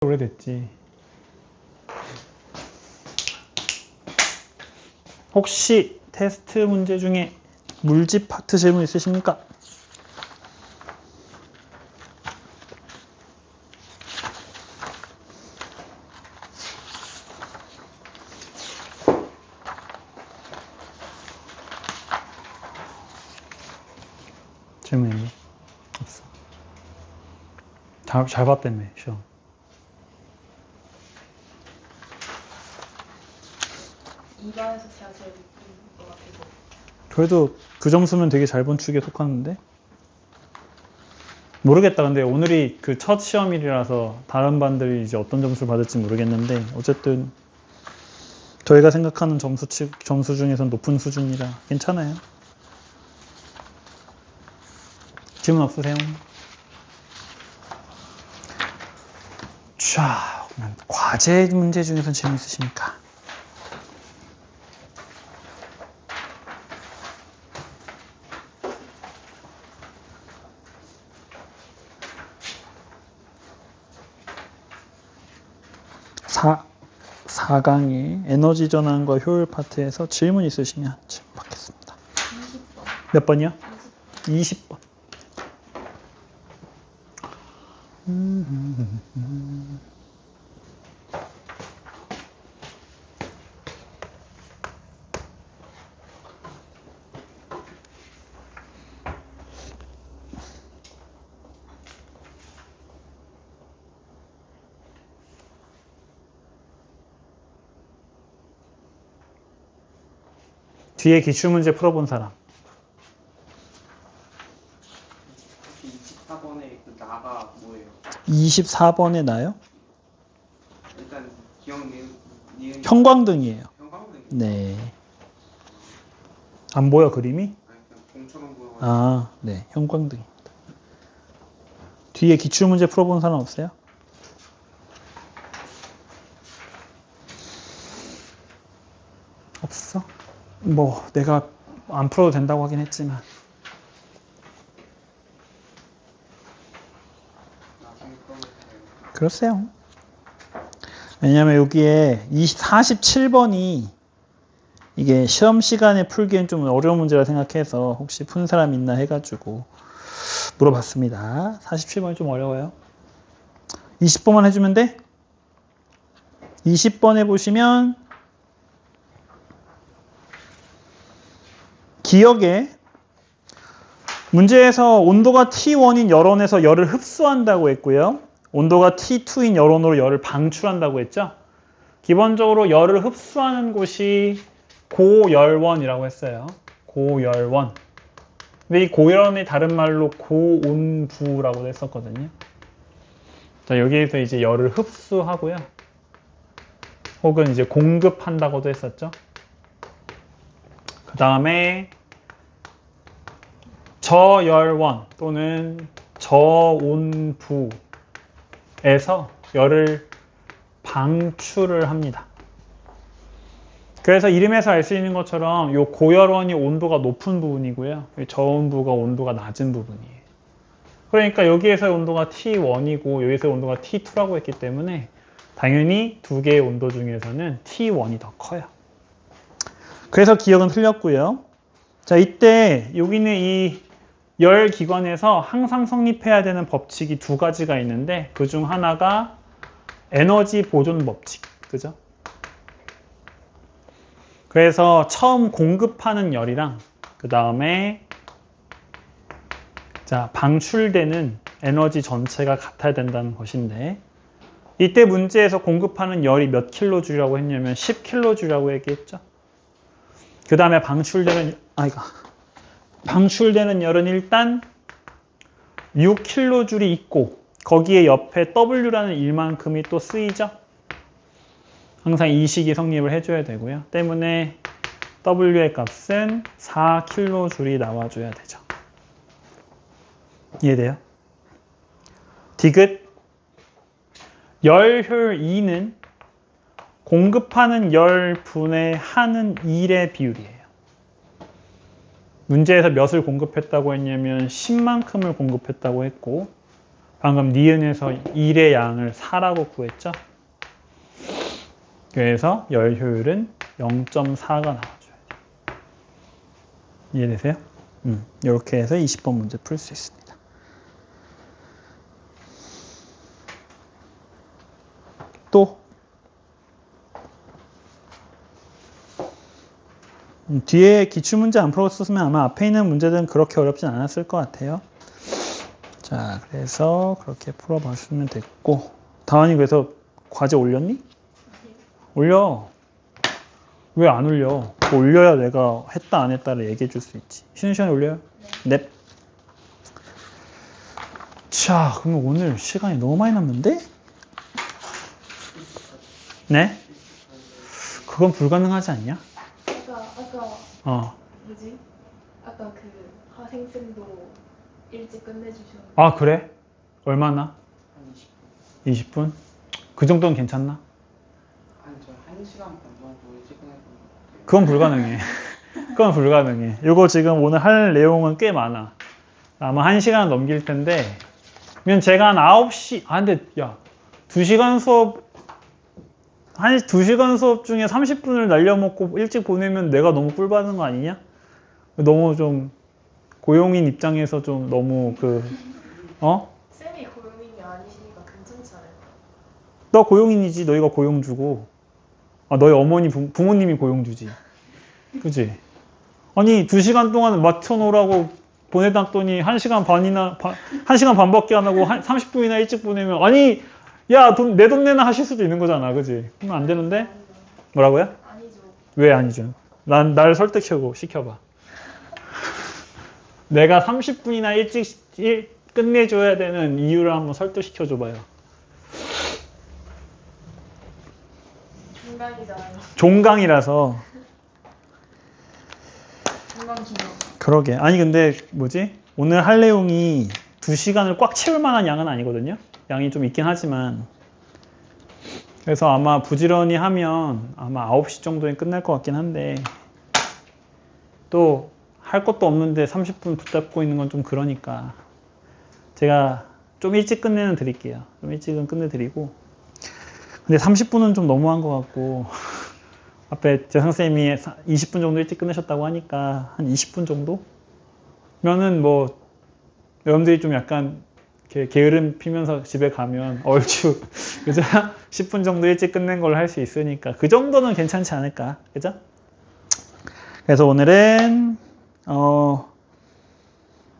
오래됐지. 혹시 테스트 문제 중에 물집 파트 질문 있으십니까? 질문 있니? 없어. 잘 봤다며, 시험. 이반에서 제가 제일 높은 것 같아서. 그래도 그 점수면 되게 잘 본 축에 속하는데? 모르겠다. 근데 오늘이 그 첫 시험일이라서 다른 반들이 이제 어떤 점수를 받을지 모르겠는데, 어쨌든 저희가 생각하는 점수 중에선 높은 수준이라 괜찮아요. 질문 없으세요? 자, 과제 문제 중에선 질문 있으십니까? 사 4강의 에너지 전환과 효율 파트에서 질문 있으시면 질문 받겠습니다. 20번. 몇 번이요? 20번. 뒤에 기출문제 풀어본 사람. 24번에 그 나가 뭐예요? 24번에 나요? 일단 기억 니은 형광등이에요. 형광등. 네. 안 보여 그림이? 아니 그냥 공처럼 보여. 아, 네. 형광등입니다. 뒤에 기출문제 풀어본 사람 없어요? 없어? 뭐 내가 안 풀어도 된다고 하긴 했지만 나중에 풀어도 돼요. 그러세요. 왜냐면 여기에 47번이 이게 시험 시간에 풀기엔 좀 어려운 문제라 생각해서 혹시 푼 사람 있나 해가지고 물어봤습니다. 47번이 좀 어려워요. 20번만 해주면 돼? 20번에 보시면 기억에 문제에서 온도가 T1인 열원에서 열을 흡수한다고 했고요. 온도가 T2인 열원으로 열을 방출한다고 했죠. 기본적으로 열을 흡수하는 곳이 고열원이라고 했어요. 고열원. 근데 이 고열원이 다른 말로 고온부라고도 했었거든요. 자, 여기에서 이제 열을 흡수하고요. 혹은 이제 공급한다고도 했었죠. 그 다음에 저열원 또는 저온부에서 열을 방출을 합니다. 그래서 이름에서 알 수 있는 것처럼 이 고열원이 온도가 높은 부분이고요. 저온부가 온도가 낮은 부분이에요. 그러니까 여기에서의 온도가 T1이고 여기서의 온도가 T2라고 했기 때문에 당연히 두 개의 온도 중에서는 T1이 더 커요. 그래서 기억은 틀렸고요. 자, 이때 여기는 이 열 기관에서 항상 성립해야 되는 법칙이 두 가지가 있는데 그 중 하나가 에너지 보존 법칙. 그죠? 그래서 처음 공급하는 열이랑 그 다음에 자, 방출되는 에너지 전체가 같아야 된다는 것인데 이때 문제에서 공급하는 열이 몇 킬로줄이라고 했냐면 10킬로줄이라고 얘기했죠. 그 다음에 방출되는 열은 일단 6킬로줄이 있고 거기에 옆에 W라는 일만큼이 또 쓰이죠. 항상 이 식이 성립을 해줘야 되고요. 때문에 W의 값은 4킬로줄이 나와줘야 되죠. 이해돼요? 디귿 열효율 2는 공급하는 열분의 하는 1의 비율이에요. 문제에서 몇을 공급했다고 했냐면 10만큼을 공급했다고 했고 방금 니은에서 1의 양을 4라고 구했죠? 그래서 열 효율은 0.4가 나와줘야 돼요. 이해되세요? 이렇게 해서 20번 문제 풀 수 있습니다. 또 뒤에 기출문제 안 풀었으면 아마 앞에 있는 문제들은 그렇게 어렵진 않았을 것 같아요. 자, 그래서 그렇게 풀어봐주면 됐고, 다은이 그래서 과제 올렸니? 올려. 왜 안 올려? 올려야 내가 했다 안 했다를 얘기해 줄 수 있지. 쉬는 시간에 올려요? 네. 자, 그러면 오늘 시간이 너무 많이 남는데? 네? 그건 불가능하지 않냐? 아까 뭐지? 아까 그 하생쌤도 일찍 끝내주셨는데. 아, 그래? 얼마나? 한 20분. 20분? 그 정도는 괜찮나? 저 1시간 반 정도 일찍 끝낼 것 같아요. 그건 불가능해. 그건 불가능해. 이거 지금 오늘 할 내용은 꽤 많아. 아마 1시간 넘길 텐데, 그러면 제가 한 9시, 근데, 야, 2시간 수업, 2시간 수업 중에 30분을 날려먹고 일찍 보내면 내가 너무 꿀받는 거 아니냐? 너무 좀, 고용인 입장에서 좀 너무 쌤이 고용인이 아니시니까 괜찮지 않을까? 너 고용인이지. 너희가 고용주고. 너희 어머니, 부모님이 고용주지. 그치? 아니, 2시간 동안 맞춰놓으라고 보내놨더니 1시간 반밖에 안 하고 30분이나 일찍 보내면, 아니, 야, 내 돈 내나 하실 수도 있는 거잖아. 그치? 그러면 안 되는데? 뭐라고요? 아니죠. 왜 아니죠? 날 시켜봐. 내가 30분이나 일찍 끝내줘야 되는 이유를 한번 설득시켜줘봐요. 종강이잖아요. 종강이라서. 종강 기념. 그러게. 아니, 근데 뭐지? 오늘 할 내용이 2시간을 꽉 채울 만한 양은 아니거든요? 양이 좀 있긴 하지만. 그래서 아마 부지런히 하면 아마 9시 정도에 끝날 것 같긴 한데, 또 할 것도 없는데 30분 붙잡고 있는 건 좀 그러니까 제가 좀 일찍 끝내는 드릴게요. 좀 일찍은 끝내드리고. 근데 30분은 좀 너무한 것 같고 앞에 재상쌤이 20분 정도 일찍 끝내셨다고 하니까 한 20분 정도? 면은 뭐 여러분들이 좀 약간 이렇게 게으름 피면서 집에 가면 얼추 그죠? 10분 정도 일찍 끝낸 걸 할 수 있으니까 그 정도는 괜찮지 않을까, 그죠? 그래서 오늘은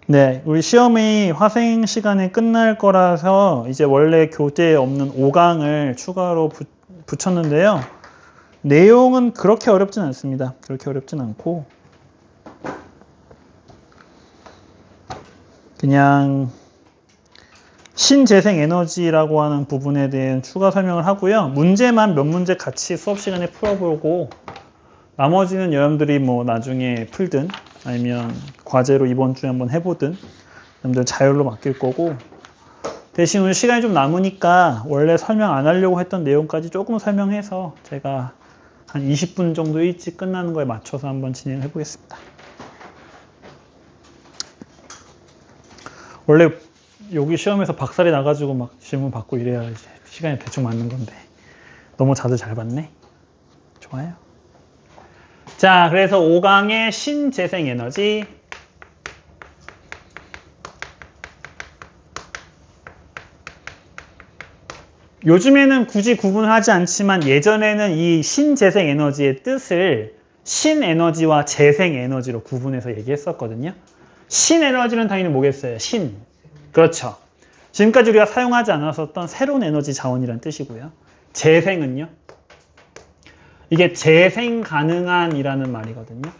네, 우리 시험이 화생 시간에 끝날 거라서 이제 원래 교재에 없는 5강을 추가로 붙였는데요. 내용은 그렇게 어렵진 않습니다. 그렇게 어렵진 않고 그냥 신재생 에너지라고 하는 부분에 대한 추가 설명을 하고요. 문제만 몇 문제 같이 수업 시간에 풀어보고 나머지는 여러분들이 뭐 나중에 풀든 아니면 과제로 이번 주에 한번 해보든 여러분들 자율로 맡길 거고, 대신 오늘 시간이 좀 남으니까 원래 설명 안 하려고 했던 내용까지 조금 설명해서 제가 한 20분 정도 일찍 끝나는 거에 맞춰서 한번 진행해 보겠습니다. 원래 여기 시험에서 박살이 나가지고 막 질문 받고 이래야 이제 시간이 대충 맞는 건데 너무 다들 잘 봤네. 좋아요. 자, 그래서 5강의 신재생 에너지. 요즘에는 굳이 구분하지 않지만 예전에는 이 신재생 에너지의 뜻을 신에너지와 재생에너지로 구분해서 얘기했었거든요. 신에너지는 당연히 뭐겠어요? 신. 그렇죠. 지금까지 우리가 사용하지 않았었던 새로운 에너지 자원이란 뜻이고요. 재생은요? 이게 재생 가능한이라는 말이거든요.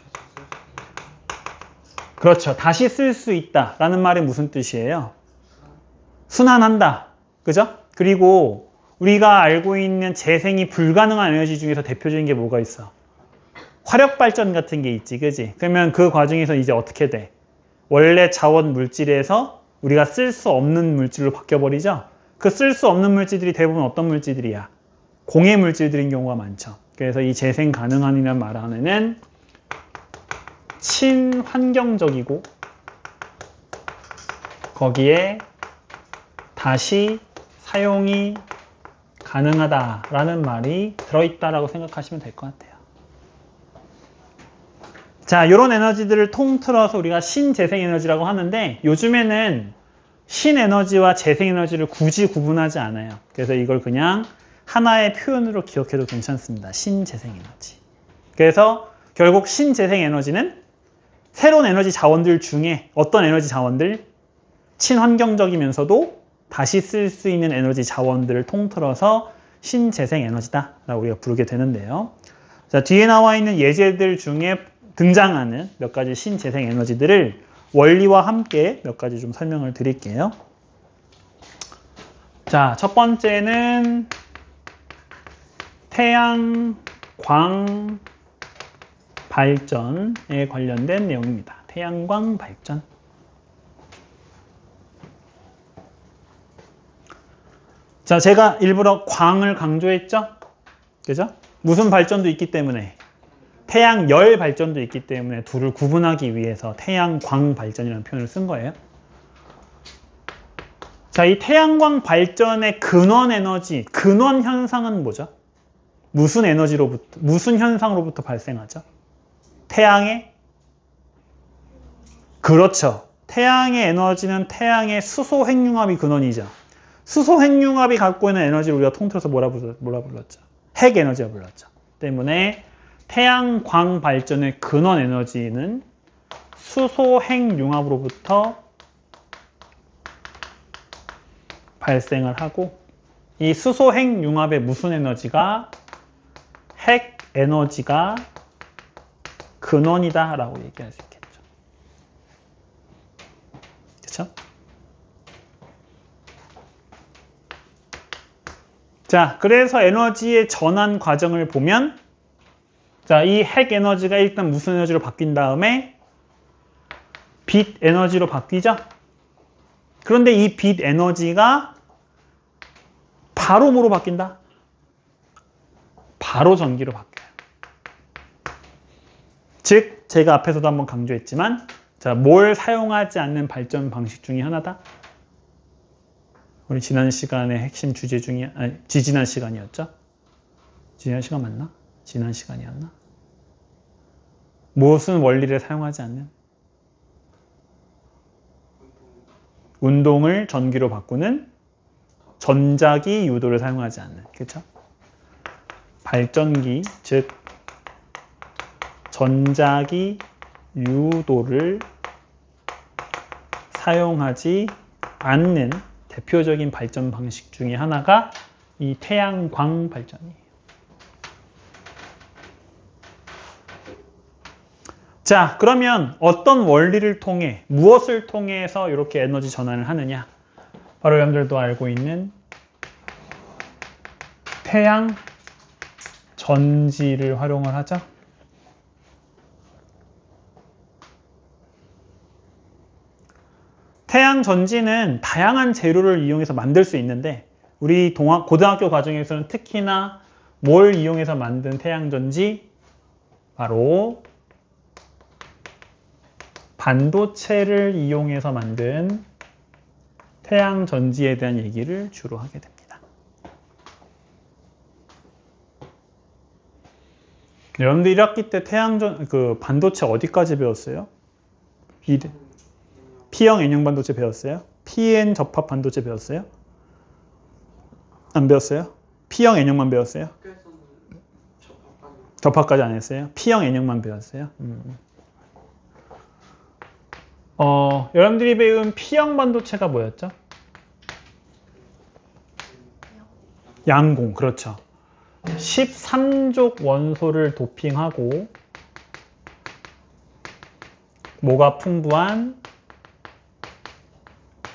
그렇죠. 다시 쓸 수 있다 라는 말이 무슨 뜻이에요? 순환한다. 그죠? 그리고 우리가 알고 있는 재생이 불가능한 에너지 중에서 대표적인 게 뭐가 있어? 화력 발전 같은 게 있지. 그지? 그러면 그 과정에서 이제 어떻게 돼? 원래 자원 물질에서 우리가 쓸 수 없는 물질로 바뀌어버리죠? 그 쓸 수 없는 물질들이 대부분 어떤 물질들이야? 공해 물질들인 경우가 많죠. 그래서 이 재생 가능한이라는 말 안에는 친환경적이고 거기에 다시 사용이 가능하다라는 말이 들어있다라고 생각하시면 될 것 같아요. 자, 이런 에너지들을 통틀어서 우리가 신재생에너지라고 하는데 요즘에는 신에너지와 재생에너지를 굳이 구분하지 않아요. 그래서 이걸 그냥 하나의 표현으로 기억해도 괜찮습니다. 신재생에너지. 그래서 결국 신재생에너지는 새로운 에너지 자원들 중에 어떤 에너지 자원들? 친환경적이면서도 다시 쓸 수 있는 에너지 자원들을 통틀어서 신재생에너지다라고 우리가 부르게 되는데요. 자, 뒤에 나와 있는 예제들 중에 등장하는 몇 가지 신재생에너지들을 원리와 함께 몇 가지 좀 설명을 드릴게요. 자, 첫 번째는 태양광 발전에 관련된 내용입니다. 태양광 발전. 자, 제가 일부러 광을 강조했죠? 그죠? 무슨 발전도 있기 때문에 태양열 발전도 있기 때문에 둘을 구분하기 위해서 태양광 발전이라는 표현을 쓴 거예요. 자, 이 태양광 발전의 근원 에너지, 근원 현상은 뭐죠? 무슨 에너지로부터, 무슨 현상으로부터 발생하죠? 태양의? 그렇죠. 태양의 에너지는 태양의 수소 핵융합이 근원이죠. 수소 핵융합이 갖고 있는 에너지를 우리가 통틀어서 뭐라 불렀죠? 핵 에너지라 불렀죠. 때문에 태양광 발전의 근원 에너지는 수소 핵융합으로부터 발생을 하고 이 수소 핵융합의 무슨 에너지가 핵 에너지가 근원이다라고 얘기할 수 있겠죠. 그렇죠? 자, 그래서 에너지의 전환 과정을 보면 자, 이 핵 에너지가 일단 무슨 에너지로 바뀐 다음에 빛 에너지로 바뀌죠? 그런데 이 빛 에너지가 바로 뭐로 바뀐다? 바로 전기로 바뀌어요. 즉, 제가 앞에서도 한번 강조했지만 자, 뭘 사용하지 않는 발전 방식 중에 하나다? 우리 지난 시간의 핵심 주제 중에, 아니, 지지난 시간이었죠? 지난 시간 맞나? 지난 시간이었나? 무슨 원리를 사용하지 않는? 운동을 전기로 바꾸는 전자기 유도를 사용하지 않는. 그렇죠? 발전기, 즉 전자기 유도를 사용하지 않는 대표적인 발전 방식 중에 하나가 이 태양광 발전이에요. 자, 그러면 어떤 원리를 통해, 무엇을 통해서 이렇게 에너지 전환을 하느냐? 바로 여러분들도 알고 있는 태양 전지를 활용을 하죠. 태양 전지는 다양한 재료를 이용해서 만들 수 있는데 우리 고등학교 과정에서는 특히나 뭘 이용해서 만든 태양 전지? 바로 반도체를 이용해서 만든 태양 전지에 대한 얘기를 주로 하게 됩니다. 여러분들 1학기 때 반도체 어디까지 배웠어요? P형 N형 반도체 배웠어요? PN 접합 반도체 배웠어요? 안 배웠어요? P형 N형만 배웠어요? 접합까지 안 했어요? P형 N형만 배웠어요? 여러분들이 배운 P형 반도체가 뭐였죠? 양공, 그렇죠. 13족 원소를 도핑하고 뭐가 풍부한?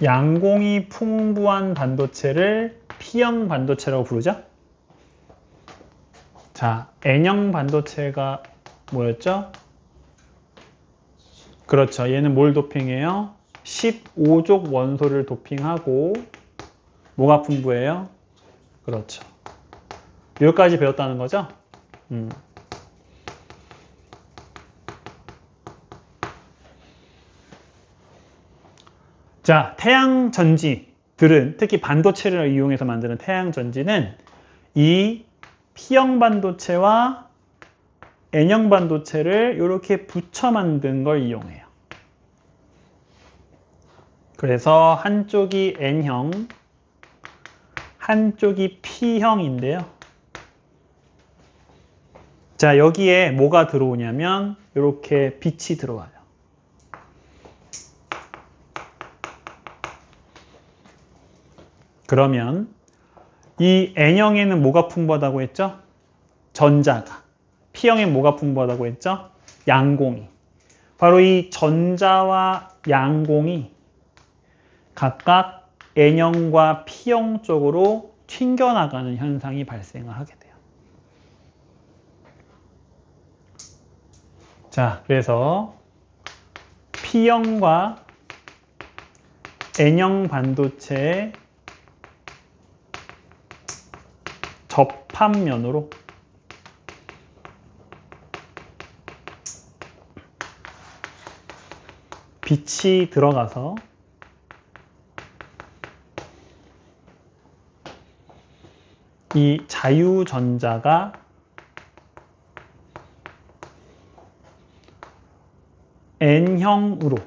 양공이 풍부한 반도체를 P형 반도체라고 부르죠? 자, N형 반도체가 뭐였죠? 그렇죠. 얘는 뭘 도핑해요? 15족 원소를 도핑하고 뭐가 풍부해요? 그렇죠. 여기까지 배웠다는 거죠? 자, 태양 전지. 특히 반도체를 이용해서 만드는 태양 전지는 이 P형 반도체와 N형 반도체를 이렇게 붙여 만든 걸 이용해요. 그래서 한쪽이 N형, 한쪽이 P형인데요. 자, 여기에 뭐가 들어오냐면 이렇게 빛이 들어와요. 그러면 이 N형에는 뭐가 풍부하다고 했죠? 전자가. P형엔 뭐가 풍부하다고 했죠? 양공이. 바로 이 전자와 양공이 각각 N형과 P형 쪽으로 튕겨나가는 현상이 발생을 하게 돼요. 자, 그래서 P형과 N형 반도체의 접합면으로 빛이 들어가서 이 자유전자가 N형으로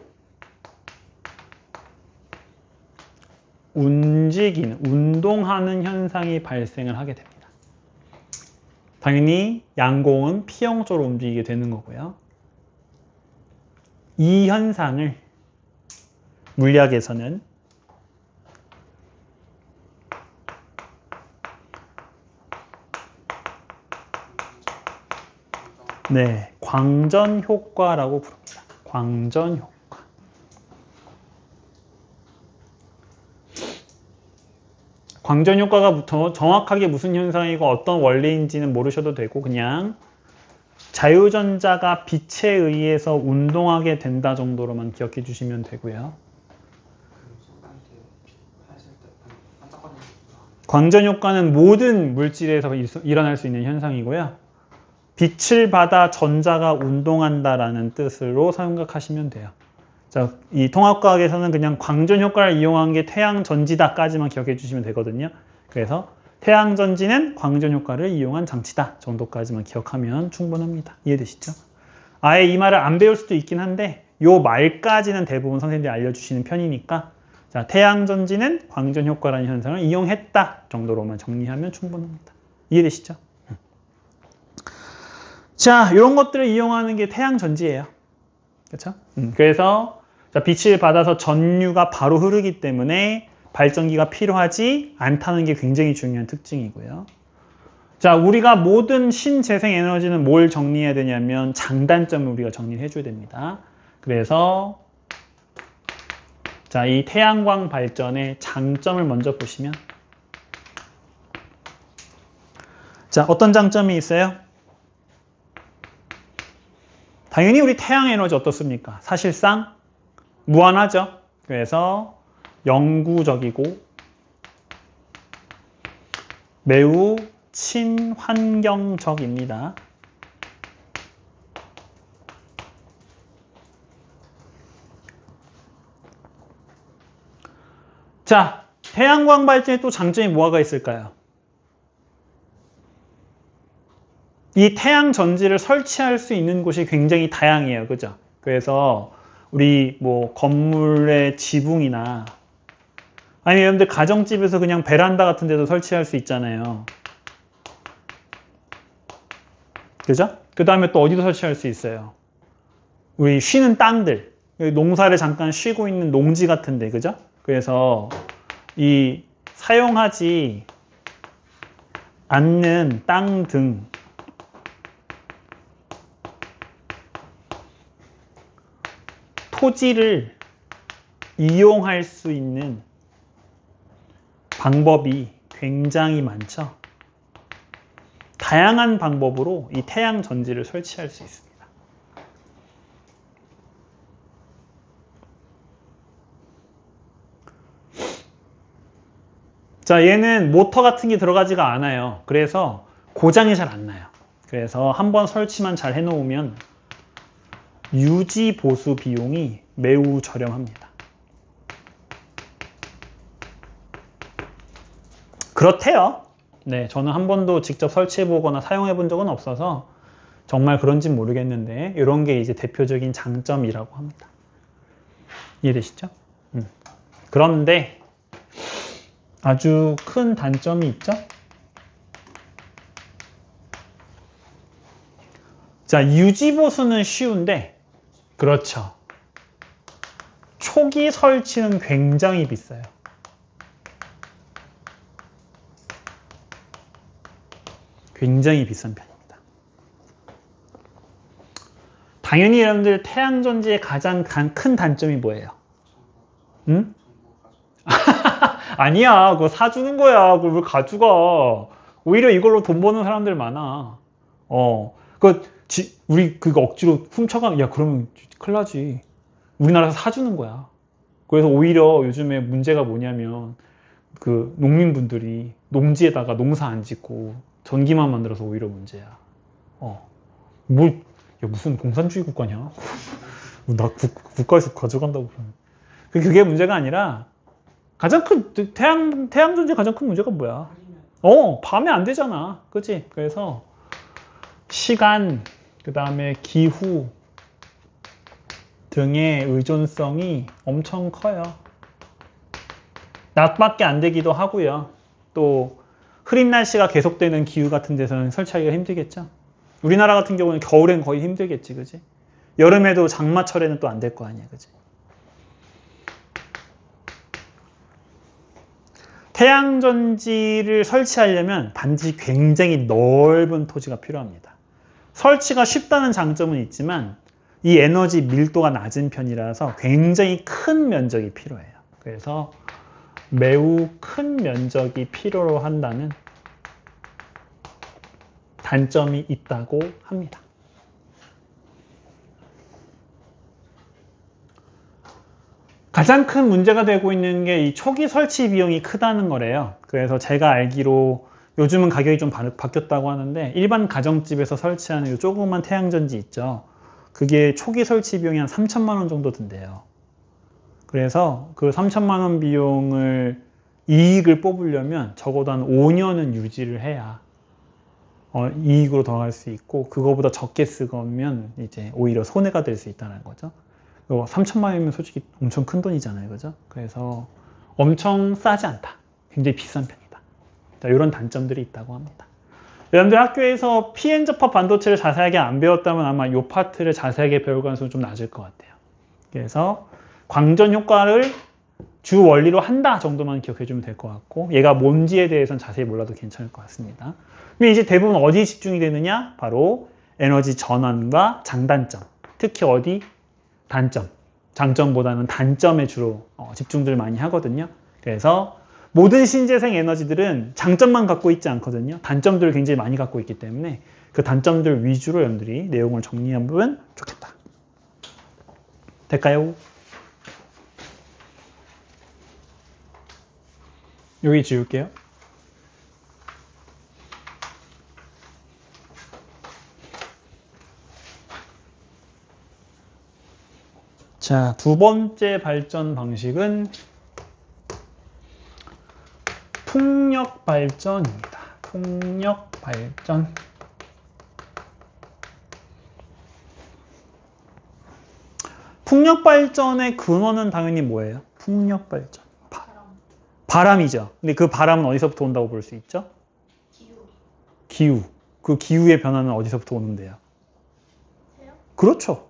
운동하는 현상이 발생을 하게 됩니다. 당연히 양공은 P형 쪽으로 움직이게 되는 거고요. 이 현상을 물리학에서는 광전 효과라고 부릅니다. 광전 효과. 광전 효과가 정확하게 무슨 현상이고 어떤 원리인지는 모르셔도 되고 그냥 자유전자가 빛에 의해서 운동하게 된다 정도로만 기억해 주시면 되고요. 광전 효과는 모든 물질에서 일어날 수 있는 현상이고요. 빛을 받아 전자가 운동한다라는 뜻으로 생각하시면 돼요. 자, 이 통합과학에서는 그냥 광전 효과를 이용한 게 태양 전지다까지만 기억해 주시면 되거든요. 그래서 태양 전지는 광전 효과를 이용한 장치다 정도까지만 기억하면 충분합니다. 이해되시죠? 아예 이 말을 안 배울 수도 있긴 한데 요 말까지는 대부분 선생님들이 알려주시는 편이니까 자, 태양 전지는 광전 효과라는 현상을 이용했다 정도로만 정리하면 충분합니다. 이해되시죠? 자, 이런 것들을 이용하는 게 태양 전지예요. 그렇죠? 그래서 자, 빛을 받아서 전류가 바로 흐르기 때문에 발전기가 필요하지 않다는 게 굉장히 중요한 특징이고요. 자, 우리가 모든 신재생 에너지는 뭘 정리해야 되냐면 장단점을 우리가 정리를 해줘야 됩니다. 그래서 자, 이 태양광 발전의 장점을 먼저 보시면 자, 어떤 장점이 있어요? 당연히 우리 태양 에너지 어떻습니까? 사실상 무한하죠. 그래서 영구적이고 매우 친환경적입니다. 자, 태양광 발전에 또 장점이 뭐가 있을까요? 이 태양 전지를 설치할 수 있는 곳이 굉장히 다양해요. 그죠? 그래서 우리 뭐 건물의 지붕이나 아니면 여러분들 가정집에서 그냥 베란다 같은 데도 설치할 수 있잖아요. 그죠? 그 다음에 또 어디도 설치할 수 있어요? 우리 쉬는 땅들, 농사를 잠깐 쉬고 있는 농지 같은데, 그죠? 그래서 이 사용하지 않는 땅 등 토지를 이용할 수 있는 방법이 굉장히 많죠. 다양한 방법으로 이 태양 전지를 설치할 수 있습니다. 자, 얘는 모터 같은 게 들어가지가 않아요. 그래서 고장이 잘 안 나요. 그래서 한번 설치만 잘 해놓으면 유지 보수 비용이 매우 저렴합니다. 그렇대요. 네, 저는 한 번도 직접 설치해보거나 사용해본 적은 없어서 정말 그런진 모르겠는데 이런 게 이제 대표적인 장점이라고 합니다. 이해되시죠? 그런데 아주 큰 단점이 있죠? 자, 유지보수는 쉬운데 그렇죠. 초기 설치는 굉장히 비싸요. 굉장히 비싼 편입니다. 당연히 여러분들 태양전지의 가장 큰 단점이 뭐예요? 응? 아니야, 그거 사주는 거야. 그걸 왜 가져가? 오히려 이걸로 돈 버는 사람들 많아. 우리 그거 억지로 훔쳐가면, 야, 그러면 큰일 나지. 우리나라에서 사주는 거야. 그래서 오히려 요즘에 문제가 뭐냐면, 그 농민분들이 농지에다가 농사 안 짓고 전기만 만들어서 오히려 문제야. 무슨 공산주의 국가냐? 나 국가에서 가져간다고 그러면. 그게 문제가 아니라, 가장 큰, 태양전지의 가장 큰 문제가 뭐야? 밤에 안 되잖아. 그치? 그래서, 시간, 그 다음에 기후 등의 의존성이 엄청 커요. 낮밖에 안 되기도 하고요. 또, 흐린 날씨가 계속되는 기후 같은 데서는 설치하기가 힘들겠죠? 우리나라 같은 경우는 겨울엔 거의 힘들겠지, 그지? 여름에도 장마철에는 또 안 될 거 아니야, 그지? 태양전지를 설치하려면 반드시 굉장히 넓은 토지가 필요합니다. 설치가 쉽다는 장점은 있지만 이 에너지 밀도가 낮은 편이라서 굉장히 큰 면적이 필요해요. 그래서 매우 큰 면적이 필요로 한다는 단점이 있다고 합니다. 가장 큰 문제가 되고 있는 게 이 초기 설치 비용이 크다는 거래요. 그래서 제가 알기로 요즘은 가격이 좀 바뀌었다고 하는데 일반 가정집에서 설치하는 이 조그만 태양전지 있죠. 그게 초기 설치 비용이 한 3천만 원 정도 든대요. 그래서 그 3천만 원 비용을 이익을 뽑으려면 적어도 한 5년은 유지를 해야 이익으로 돌아갈 수 있고 그거보다 적게 쓰면 이제 오히려 손해가 될 수 있다는 거죠. 3천만 원이면 솔직히 엄청 큰 돈이잖아요. 그죠? 그래서 엄청 싸지 않다. 굉장히 비싼 편이다. 자, 이런 단점들이 있다고 합니다. 여러분들 학교에서 PN 접합 반도체를 자세하게 안 배웠다면 아마 이 파트를 자세하게 배울 가능성이 좀 낮을 것 같아요. 그래서 광전 효과를 주 원리로 한다 정도만 기억해주면 될 것 같고 얘가 뭔지에 대해서는 자세히 몰라도 괜찮을 것 같습니다. 근데 이제 대부분 어디에 집중이 되느냐? 바로 에너지 전환과 장단점. 특히 어디? 단점. 장점보다는 단점에 주로 집중들 많이 하거든요. 그래서 모든 신재생 에너지들은 장점만 갖고 있지 않거든요. 단점들을 굉장히 많이 갖고 있기 때문에 그 단점들 위주로 여러분들이 내용을 정리해보면 좋겠다. 될까요? 여기 지울게요. 자, 두 번째 발전 방식은 풍력 발전입니다. 풍력 발전. 풍력 발전의 근원은 당연히 뭐예요? 풍력 발전. 바람이죠. 근데 그 바람은 어디서부터 온다고 볼 수 있죠? 기후. 그 기후의 변화는 어디서부터 오는데요? 그렇죠.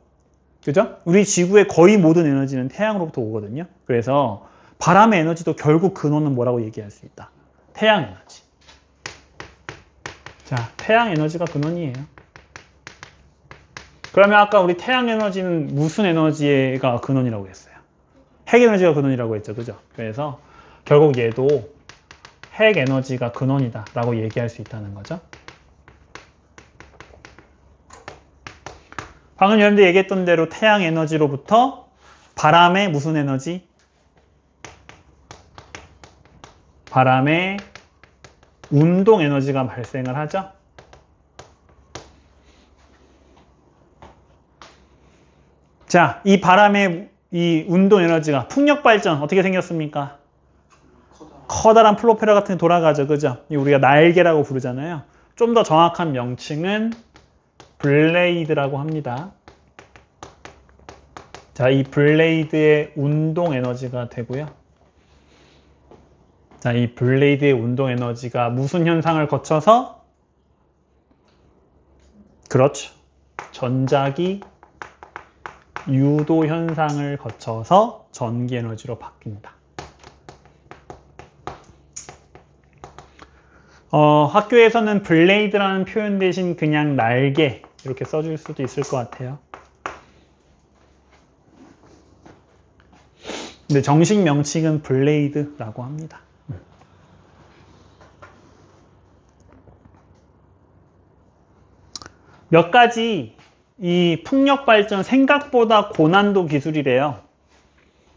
그죠? 우리 지구의 거의 모든 에너지는 태양으로부터 오거든요. 그래서 바람의 에너지도 결국 근원은 뭐라고 얘기할 수 있다? 태양 에너지. 자, 태양 에너지가 근원이에요. 그러면 아까 우리 태양 에너지는 무슨 에너지가 근원이라고 했어요? 핵 에너지가 근원이라고 했죠. 그죠? 그래서 결국 얘도 핵 에너지가 근원이다 라고 얘기할 수 있다는 거죠. 방금 여러분들 얘기했던 대로 태양 에너지로부터 바람의 무슨 에너지? 바람의 운동 에너지가 발생을 하죠. 자, 이 바람의 이 운동 에너지가 풍력 발전 어떻게 생겼습니까? 커다란 프로펠러 같은 게 돌아가죠. 그죠? 우리가 날개라고 부르잖아요. 좀 더 정확한 명칭은 블레이드라고 합니다. 자, 이 블레이드의 운동 에너지가 되고요. 자, 이 블레이드의 운동 에너지가 무슨 현상을 거쳐서? 그렇죠. 전자기 유도 현상을 거쳐서 전기 에너지로 바뀐다. 학교에서는 블레이드라는 표현 대신 그냥 날개 이렇게 써줄 수도 있을 것 같아요. 근데 정식 명칭은 블레이드라고 합니다. 몇 가지 이 풍력 발전 생각보다 고난도 기술이래요.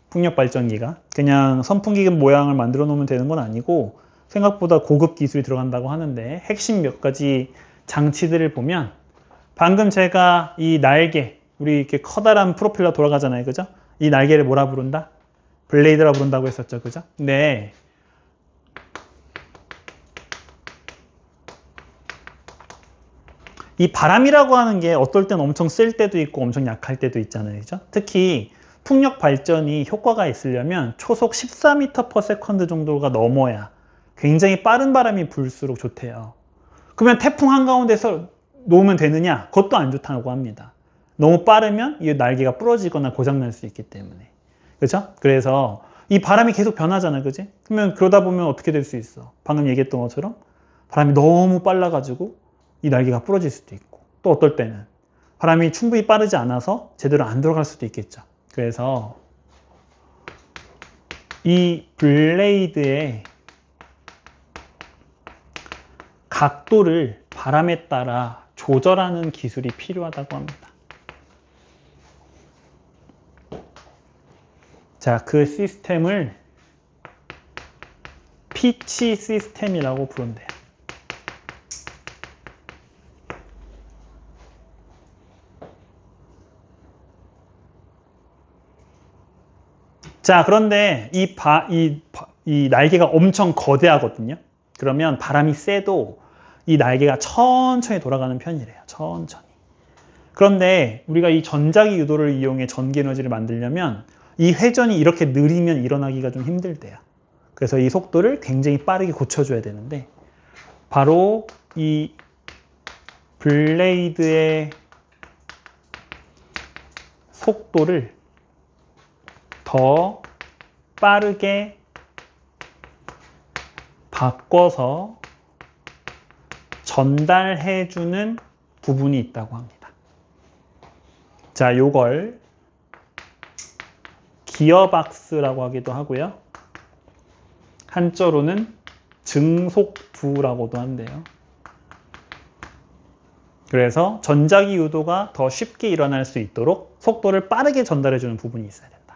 풍력 발전기가 그냥 선풍기 모양을 만들어 놓으면 되는 건 아니고 생각보다 고급 기술이 들어간다고 하는데 핵심 몇 가지 장치들을 보면 방금 제가 이 날개 우리 이렇게 커다란 프로펠러 돌아가잖아요. 그죠? 이 날개를 뭐라 부른다? 블레이드라 부른다고 했었죠. 그죠? 네. 이 바람이라고 하는 게 어떨 땐 엄청 쓸 때도 있고 엄청 약할 때도 있잖아요. 그죠? 특히 풍력 발전이 효과가 있으려면 초속 14m/s 정도가 넘어야 굉장히 빠른 바람이 불수록 좋대요. 그러면 태풍 한가운데서 놓으면 되느냐? 그것도 안 좋다고 합니다. 너무 빠르면 이 날개가 부러지거나 고장날 수 있기 때문에. 그렇죠? 그래서 이 바람이 계속 변하잖아요. 그지? 그러면 그러다 보면 어떻게 될 수 있어? 방금 얘기했던 것처럼 바람이 너무 빨라가지고 이 날개가 부러질 수도 있고 또 어떨 때는 바람이 충분히 빠르지 않아서 제대로 안 들어갈 수도 있겠죠. 그래서 이 블레이드의 각도를 바람에 따라 조절하는 기술이 필요하다고 합니다. 자, 그 시스템을 피치 시스템이라고 부른대요. 자, 그런데 이 날개가 엄청 거대하거든요. 그러면 바람이 세도 이 날개가 천천히 돌아가는 편이래요. 천천히. 그런데 우리가 이 전자기 유도를 이용해 전기 에너지를 만들려면 이 회전이 이렇게 느리면 일어나기가 좀 힘들대요. 그래서 이 속도를 굉장히 빠르게 고쳐줘야 되는데 바로 이 블레이드의 속도를 더 빠르게 바꿔서 전달해주는 부분이 있다고 합니다. 자, 요걸 기어박스라고 하기도 하고요. 한자로는 증속부라고도 한대요. 그래서 전자기 유도가 더 쉽게 일어날 수 있도록 속도를 빠르게 전달해주는 부분이 있어야 된다.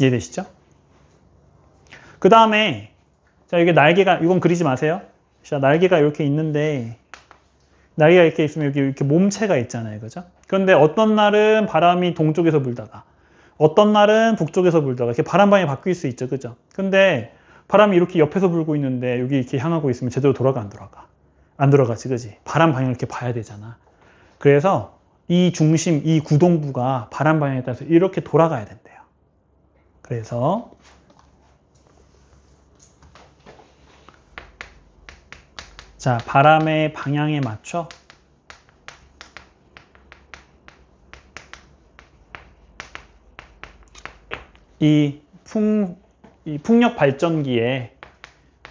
이해되시죠? 그 다음에 자, 이게 날개가 이건 그리지 마세요. 자, 날개가 이렇게 있는데 날개가 이렇게 있으면 여기 이렇게 몸체가 있잖아요. 그죠? 그런데 어떤 날은 바람이 동쪽에서 불다가 어떤 날은 북쪽에서 불다가 이렇게 바람 방향이 바뀔 수 있죠. 그죠? 근데 바람이 이렇게 옆에서 불고 있는데 여기 이렇게 향하고 있으면 제대로 돌아가 안 돌아가? 안 들어가지, 그지? 바람 방향을 이렇게 봐야 되잖아. 그래서 이 중심, 이 구동부가 바람 방향에 따라서 이렇게 돌아가야 된대요. 그래서 자, 바람의 방향에 맞춰 이 풍력 발전기의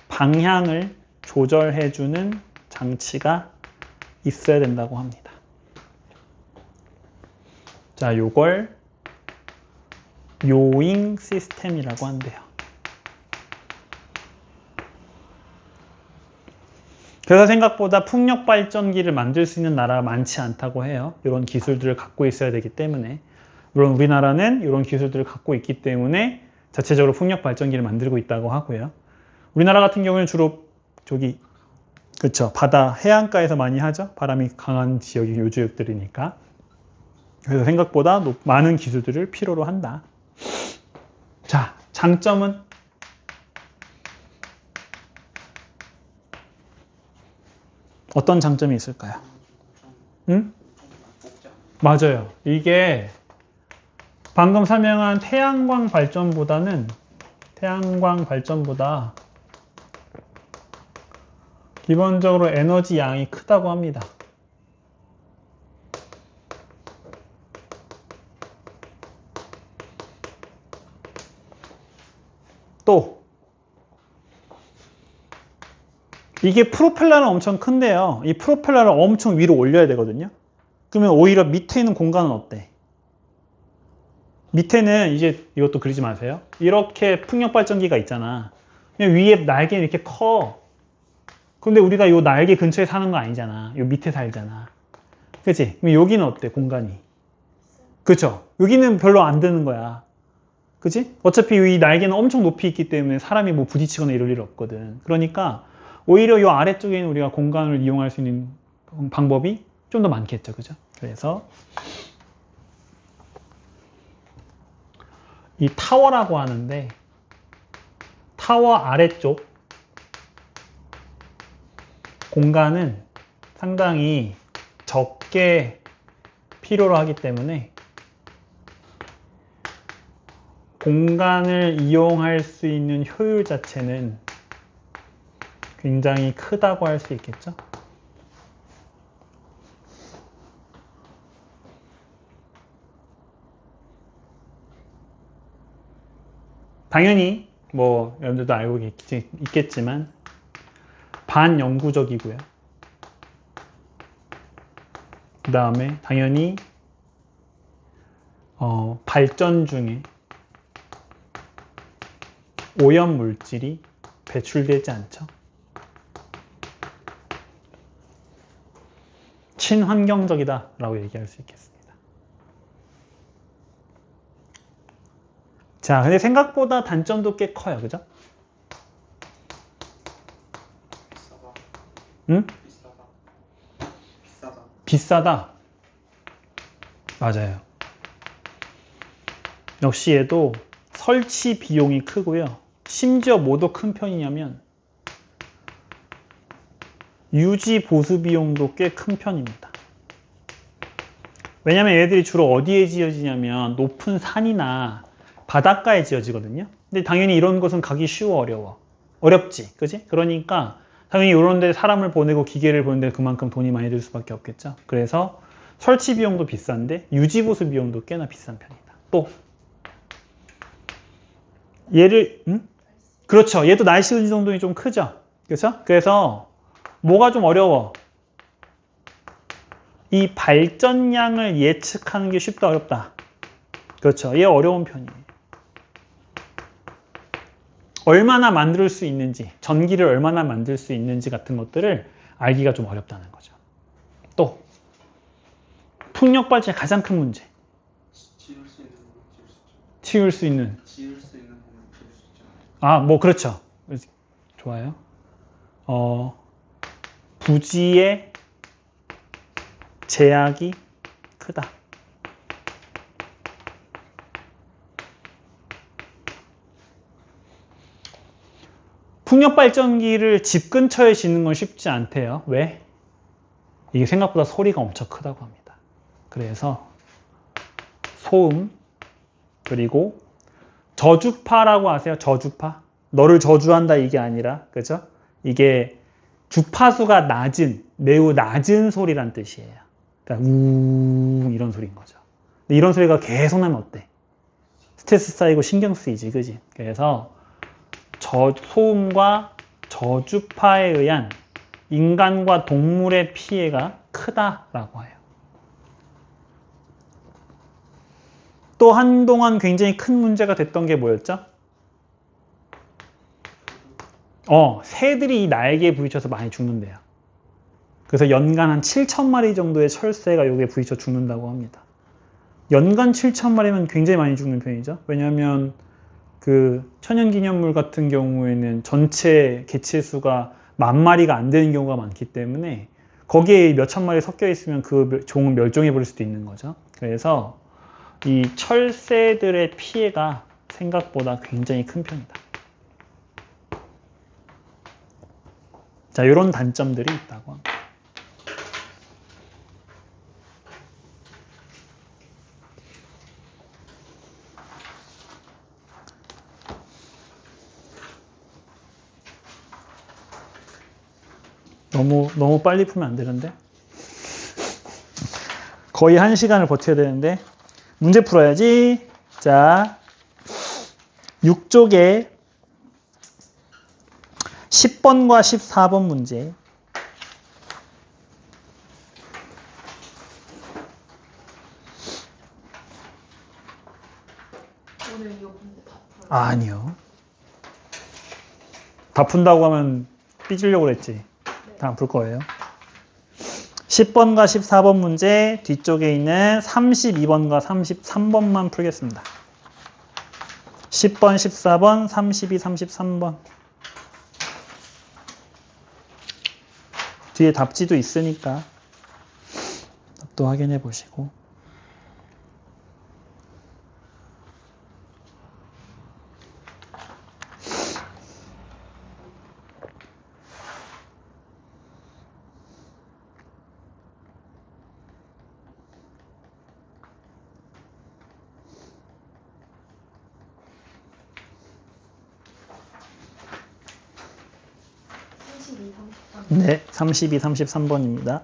방향을 조절해주는 장치가 있어야 된다고 합니다. 자, 요걸 요잉 시스템이라고 한대요. 그래서 생각보다 풍력 발전기를 만들 수 있는 나라가 많지 않다고 해요. 이런 기술들을 갖고 있어야 되기 때문에. 물론 우리나라는 이런 기술들을 갖고 있기 때문에 자체적으로 풍력 발전기를 만들고 있다고 하고요. 우리나라 같은 경우는 주로 저기 그렇죠. 바다 해안가에서 많이 하죠. 바람이 강한 지역이 요 지역들이니까. 그래서 생각보다 많은 기술들을 필요로 한다. 자, 장점은 어떤 장점이 있을까요? 응? 맞아요. 이게 방금 설명한 태양광 발전보다 기본적으로 에너지 양이 크다고 합니다. 또 이게 프로펠러는 엄청 큰데요. 이 프로펠러를 엄청 위로 올려야 되거든요. 그러면 오히려 밑에 있는 공간은 어때? 밑에는 이제 이것도 그리지 마세요. 이렇게 풍력 발전기가 있잖아. 그냥 위에 날개는 이렇게 커. 근데 우리가 이 날개 근처에 사는 거 아니잖아. 이 밑에 살잖아. 그치? 그럼 여기는 어때? 공간이. 그쵸? 여기는 별로 안 드는 거야. 그치? 어차피 이 날개는 엄청 높이 있기 때문에 사람이 뭐 부딪히거나 이럴 일 없거든. 그러니까 오히려 이 아래쪽에 있는 우리가 공간을 이용할 수 있는 방법이 좀 더 많겠죠. 그죠? 그래서 이 타워라고 하는데 타워 아래쪽 공간은 상당히 적게 필요로 하기 때문에 공간을 이용할 수 있는 효율 자체는 굉장히 크다고 할 수 있겠죠. 당연히 뭐 여러분들도 알고 있겠지만 반영구적이고요. 그 다음에 당연히 발전 중에 오염 물질이 배출되지 않죠. 친환경적이다 라고 얘기할 수 있겠습니다. 자, 근데 생각보다 단점도 꽤 커요. 그죠? 비싸다. 응? 비싸다. 비싸다. 맞아요. 역시 얘도 설치 비용이 크고요. 심지어 뭐도 큰 편이냐면 유지 보수 비용도 꽤 큰 편입니다. 왜냐면 얘들이 주로 어디에 지어지냐면 높은 산이나 바닷가에 지어지거든요. 근데 당연히 이런 곳은 가기 쉬워, 어려워. 어렵지, 그지? 그러니까 당연히 이런 데 사람을 보내고 기계를 보내는데 그만큼 돈이 많이 들 수밖에 없겠죠. 그래서 설치 비용도 비싼데 유지 보수 비용도 꽤나 비싼 편이다. 또 얘를 그렇죠. 얘도 날씨 의존도이 좀 크죠. 그렇죠? 그래서 뭐가 좀 어려워? 이 발전량을 예측하는 게 쉽다 어렵다. 그렇죠. 얘 어려운 편이에요. 얼마나 만들 수 있는지, 전기를 얼마나 만들 수 있는지 같은 것들을 알기가 좀 어렵다는 거죠. 또 풍력 발전의 가장 큰 문제. 지을 수 있는 아, 뭐 그렇죠. 좋아요. 부지의 제약이 크다. 풍력발전기를 집 근처에 짓는 건 쉽지 않대요. 왜? 이게 생각보다 소리가 엄청 크다고 합니다. 그래서 소음, 그리고 저주파라고 아세요? 저주파? 너를 저주한다 이게 아니라, 그죠? 이게 주파수가 낮은, 매우 낮은 소리란 뜻이에요. 그러니까 우 이런 소리인 거죠. 근데 이런 소리가 계속 나면 어때? 스트레스 쌓이고 신경 쓰이지, 그지? 그래서 소음과 저주파에 의한 인간과 동물의 피해가 크다라고 해요. 또 한동안 굉장히 큰 문제가 됐던 게 뭐였죠? 새들이 이 날개에 부딪혀서 많이 죽는데요. 그래서 연간 한 7,000마리 정도의 철새가 여기에 부딪혀 죽는다고 합니다. 연간 7,000마리면 굉장히 많이 죽는 편이죠. 왜냐하면 그 천연기념물 같은 경우에는 전체 개체수가 10,000마리가 안 되는 경우가 많기 때문에 거기에 몇천 마리 섞여 있으면 그 종은 멸종해 버릴 수도 있는 거죠. 그래서 이 철새들의 피해가 생각보다 굉장히 큰 편이다. 자, 이런 단점들이 있다고 합니다. 너무 빨리 풀면 안 되는데. 거의 1시간을 버텨야 되는데. 문제 풀어야지. 자, 6쪽에 10번과 14번 문제. 오늘 이거 문제 다 풀어요. 아니요. 다 푼다고 하면 삐지려고 그랬지. 다 안 풀 거예요. 10번과 14번 문제 뒤쪽에 있는 32번과 33번만 풀겠습니다. 10번, 14번, 32, 33번. 뒤에 답지도 있으니까 답도 확인해 보시고. 네, 32, 33번입니다.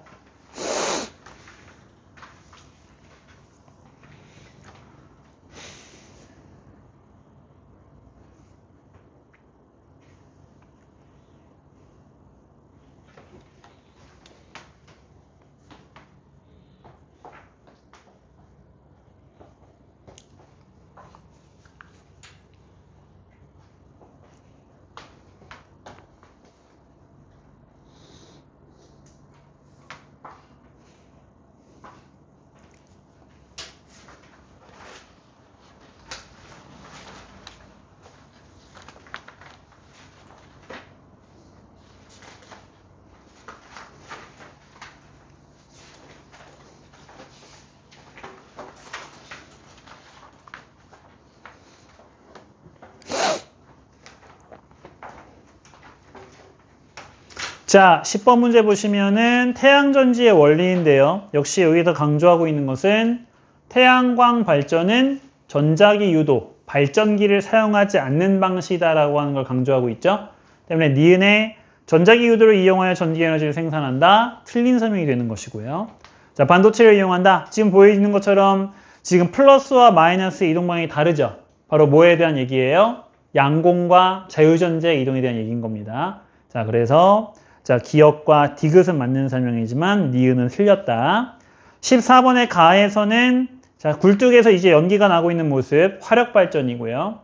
자, 10번 문제 보시면은 태양전지의 원리인데요. 역시 여기서 강조하고 있는 것은 태양광 발전은 전자기 유도, 발전기를 사용하지 않는 방식이다라고 하는 걸 강조하고 있죠. 때문에 니은의 전자기 유도를 이용하여 전기 에너지를 생산한다. 틀린 설명이 되는 것이고요. 자, 반도체를 이용한다. 지금 보여지는 것처럼 지금 플러스와 마이너스의 이동 방향이 다르죠. 바로 뭐에 대한 얘기예요? 양공과 자유전자의 이동에 대한 얘기인 겁니다. 자, 그래서 자, 기역과 디귿은 맞는 설명이지만 니은은 틀렸다. 14번의 가에서는 자, 굴뚝에서 이제 연기가 나고 있는 모습 화력 발전이고요.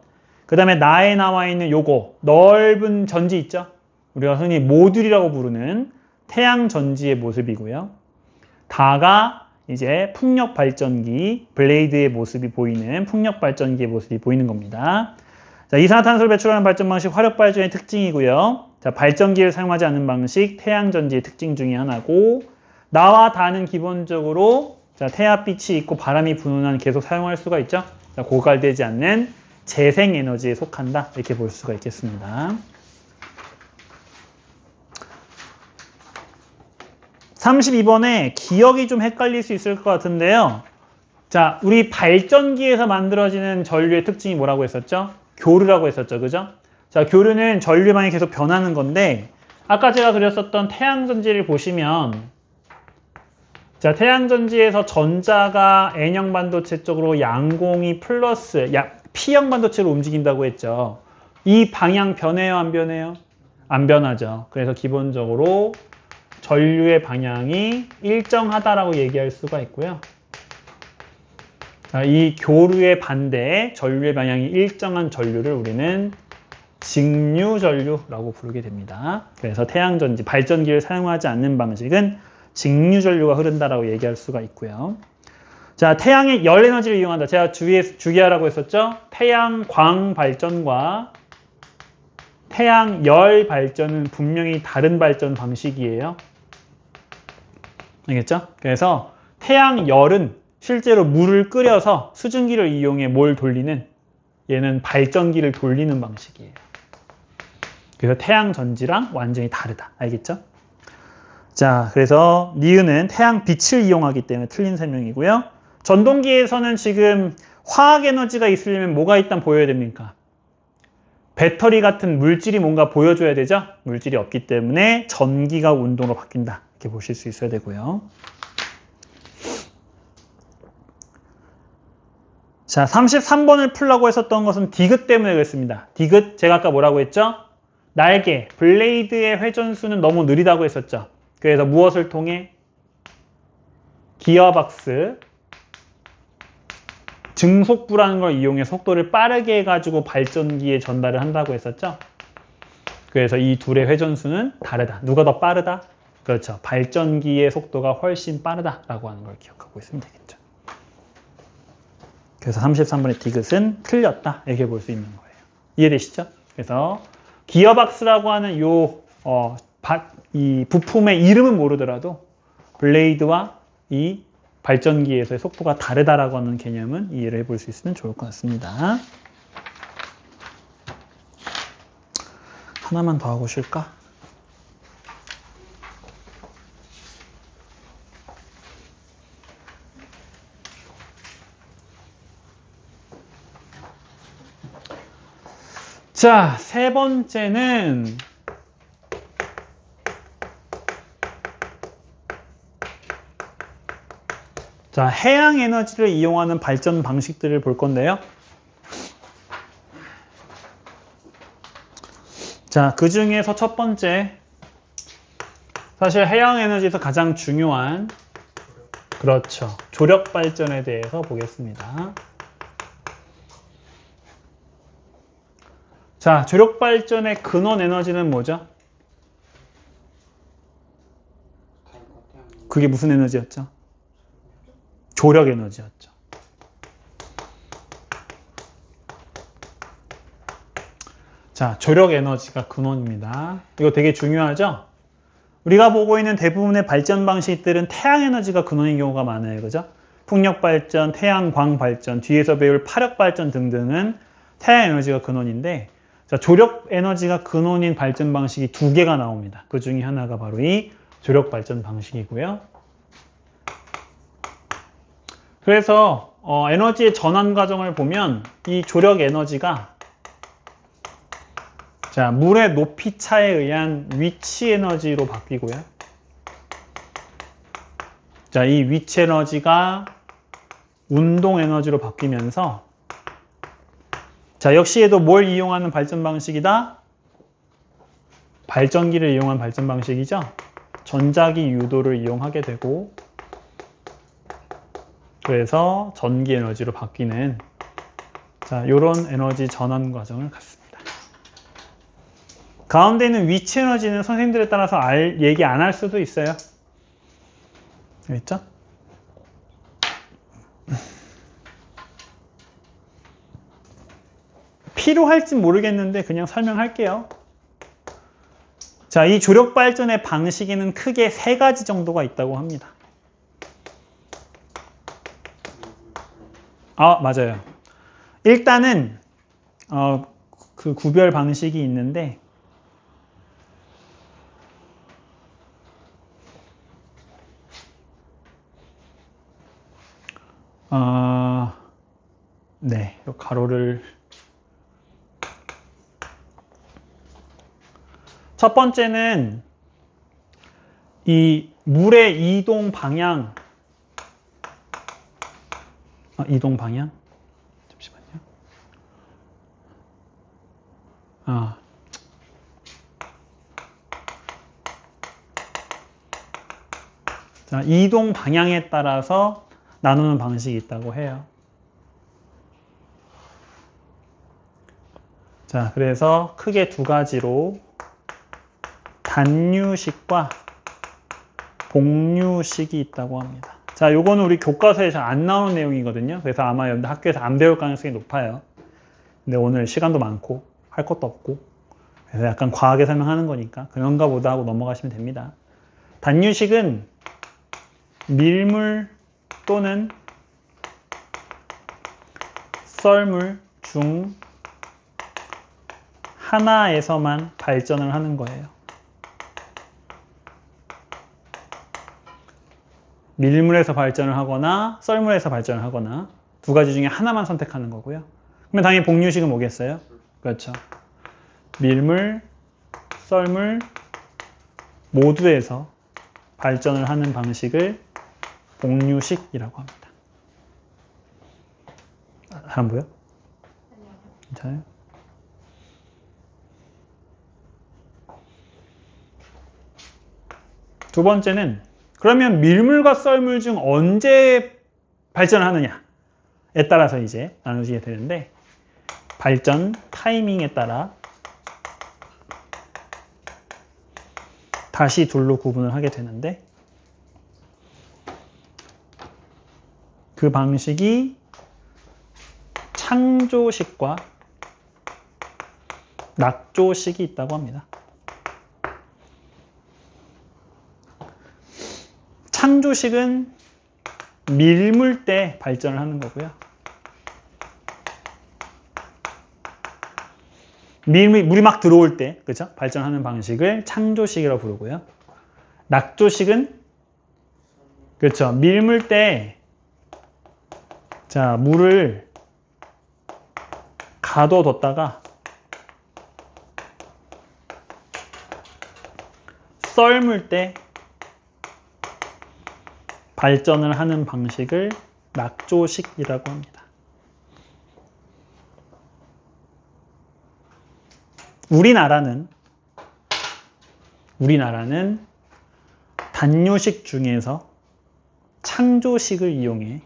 그 다음에 나에 나와 있는 요거 넓은 전지 있죠? 우리가 흔히 모듈이라고 부르는 태양 전지의 모습이고요. 다가 이제 풍력 발전기 블레이드의 모습이 보이는 풍력 발전기의 모습이 보이는 겁니다. 자, 이산화탄소를 배출하는 발전 방식 화력 발전의 특징이고요. 자, 발전기를 사용하지 않는 방식 태양전지의 특징 중에 하나고, 나와 다는 기본적으로 자, 태양빛이 있고 바람이 부는 한 계속 사용할 수가 있죠. 자, 고갈되지 않는 재생에너지에 속한다. 이렇게 볼 수가 있겠습니다. 32번에 기억이 좀 헷갈릴 수 있을 것 같은데요. 자, 우리 발전기에서 만들어지는 전류의 특징이 뭐라고 했었죠? 교류라고 했었죠. 그죠? 자, 교류는 전류방이 계속 변하는 건데, 아까 제가 그렸었던 태양전지를 보시면, 자, 태양전지에서 전자가 N형 반도체 쪽으로 양공이 플러스, P형 반도체로 움직인다고 했죠. 이 방향 변해요, 안 변해요? 안 변하죠. 그래서 기본적으로 전류의 방향이 일정하다라고 얘기할 수가 있고요. 자, 이 교류의 반대에 전류의 방향이 일정한 전류를 우리는 직류전류라고 부르게 됩니다. 그래서 태양전지, 발전기를 사용하지 않는 방식은 직류전류가 흐른다라고 얘기할 수가 있고요. 자, 태양의 열 에너지를 이용한다. 제가 주기하라고 했었죠? 태양광 발전과 태양열 발전은 분명히 다른 발전 방식이에요. 알겠죠? 그래서 태양열은 실제로 물을 끓여서 수증기를 이용해 뭘 돌리는, 얘는 발전기를 돌리는 방식이에요. 그래서 태양전지랑 완전히 다르다. 알겠죠? 자, 그래서 니은은 태양빛을 이용하기 때문에 틀린 설명이고요. 전동기에서는 지금 화학에너지가 있으려면 뭐가 일단 보여야 됩니까? 배터리 같은 물질이 뭔가 보여줘야 되죠? 물질이 없기 때문에 전기가 운동으로 바뀐다. 이렇게 보실 수 있어야 되고요. 자, 33번을 풀라고 했었던 것은 디귿 때문에 그랬습니다. 디귿, 제가 아까 뭐라고 했죠? 날개, 블레이드의 회전수는 너무 느리다고 했었죠. 그래서 무엇을 통해? 기어박스, 증속부라는 걸 이용해 속도를 빠르게 해가지고 발전기에 전달을 한다고 했었죠. 그래서 이 둘의 회전수는 다르다. 누가 더 빠르다? 그렇죠. 발전기의 속도가 훨씬 빠르다라고 하는 걸 기억하고 있으면 되겠죠. 그래서 33번의 디귿은 틀렸다. 이렇게 볼 수 있는 거예요. 이해되시죠? 그래서 기어박스라고 하는 이 부품의 이름은 모르더라도 블레이드와 이 발전기에서의 속도가 다르다라고 하는 개념은 이해를 해볼 수 있으면 좋을 것 같습니다. 하나만 더 하고 쉴까? 자, 세 번째는 자, 해양 에너지를 이용하는 발전 방식들을 볼 건데요. 자, 그 중에서 첫 번째, 사실 해양 에너지에서 가장 중요한, 그렇죠, 조력 발전에 대해서 보겠습니다. 자, 조력 발전의 근원 에너지는 뭐죠? 그게 무슨 에너지였죠? 조력 에너지였죠. 자, 조력 에너지가 근원입니다. 이거 되게 중요하죠? 우리가 보고 있는 대부분의 발전 방식들은 태양 에너지가 근원인 경우가 많아요. 그죠? 풍력 발전, 태양광 발전, 뒤에서 배울 파력 발전 등등은 태양 에너지가 근원인데, 자, 조력 에너지가 근원인 발전 방식이 두 개가 나옵니다. 그 중에 하나가 바로 이 조력 발전 방식이고요. 그래서 에너지의 전환 과정을 보면 이 조력 에너지가 자, 물의 높이 차에 의한 위치 에너지로 바뀌고요. 자, 이 위치 에너지가 운동 에너지로 바뀌면서 자, 역시 얘도 뭘 이용하는 발전 방식이다? 발전기를 이용한 발전 방식이죠. 전자기 유도를 이용하게 되고 그래서 전기 에너지로 바뀌는 자, 요런 에너지 전환 과정을 갖습니다. 가운데 있는 위치 에너지는 선생님들에 따라서 얘기 안 할 수도 있어요. 알겠죠? 필요할지 모르겠는데 그냥 설명할게요. 자, 이 조력 발전의 방식에는 크게 세 가지 정도가 있다고 합니다. 아, 맞아요. 일단은 그 구별 방식이 있는데 네, 이 가로를 첫 번째는 이 물의 이동 방향 이동 방향? 잠시만요. 자, 이동 방향에 따라서 나누는 방식이 있다고 해요. 자, 그래서 크게 두 가지로 단류식과 복류식이 있다고 합니다. 자, 요거는 우리 교과서에 잘 안 나오는 내용이거든요. 그래서 아마 여러분들 학교에서 안 배울 가능성이 높아요. 근데 오늘 시간도 많고 할 것도 없고 그래서 약간 과하게 설명하는 거니까 그런가 보다 하고 넘어가시면 됩니다. 단류식은 밀물 또는 썰물 중 하나에서만 발전을 하는 거예요. 밀물에서 발전을 하거나 썰물에서 발전을 하거나 두 가지 중에 하나만 선택하는 거고요. 그러면 당연히 복류식은 뭐겠어요? 그렇죠. 밀물, 썰물 모두에서 발전을 하는 방식을 옥류식이라고 합니다. 안 보여? 아니요. 괜찮아요? 두 번째는 그러면 밀물과 썰물 중 언제 발전하느냐에 따라서 이제 나누시게 되는데 발전 타이밍에 따라 다시 둘로 구분을 하게 되는데 그 방식이 창조식과 낙조식이 있다고 합니다. 창조식은 밀물 때 발전을 하는 거고요. 물이 막 들어올 때, 그죠? 발전하는 방식을 창조식이라고 부르고요. 낙조식은, 그렇죠. 밀물 때, 자, 물을 가둬뒀다가 썰물 때 발전을 하는 방식을 낙조식이라고 합니다. 우리나라는 단요식 중에서 창조식을 이용해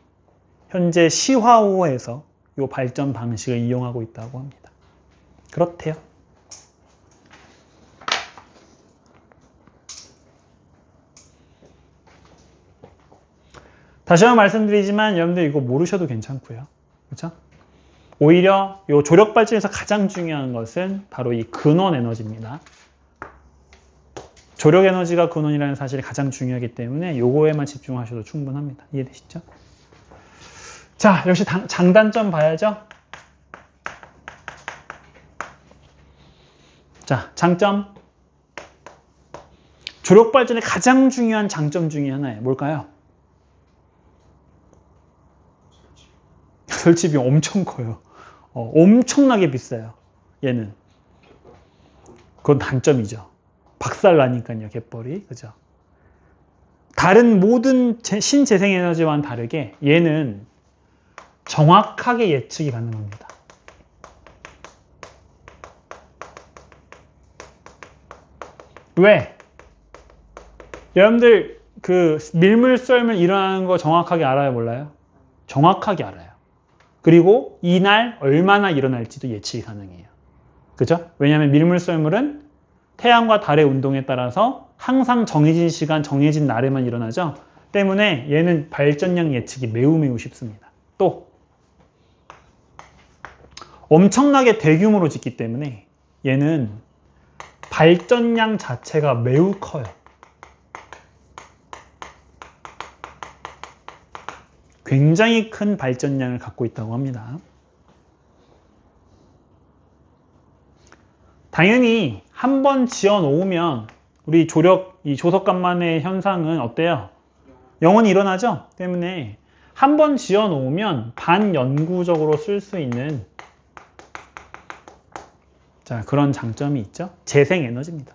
현재 시화호에서 이 발전 방식을 이용하고 있다고 합니다. 그렇대요. 다시 한번 말씀드리지만 여러분들 이거 모르셔도 괜찮고요. 그렇죠? 오히려 이 조력 발전에서 가장 중요한 것은 바로 이 근원 에너지입니다. 조력 에너지가 근원이라는 사실이 가장 중요하기 때문에 요거에만 집중하셔도 충분합니다. 이해되시죠? 자, 역시 장단점 봐야죠. 자, 장점. 조력 발전의 가장 중요한 장점 중에 하나예요. 뭘까요? 설치 비용 엄청 커요. 엄청나게 비싸요. 얘는. 그건 단점이죠. 박살 나니까요, 갯벌이. 그죠? 다른 모든 신재생 에너지와는 다르게 얘는 정확하게 예측이 가능합니다. 왜? 여러분들 그 밀물 썰물 일어나는 거 정확하게 알아요, 몰라요? 정확하게 알아요. 그리고 이날 얼마나 일어날지도 예측이 가능해요. 그죠? 왜냐하면 밀물 썰물은 태양과 달의 운동에 따라서 항상 정해진 시간, 정해진 날에만 일어나죠. 때문에 얘는 발전량 예측이 매우 쉽습니다. 또 엄청나게 대규모로 짓기 때문에 얘는 발전량 자체가 매우 커요. 굉장히 큰 발전량을 갖고 있다고 합니다. 당연히 한번 지어 놓으면 우리 이 조석간만의 현상은 어때요? 영원히 일어나죠? 때문에 한번 지어 놓으면 반영구적으로 쓸 수 있는 자, 그런 장점이 있죠. 재생 에너지입니다.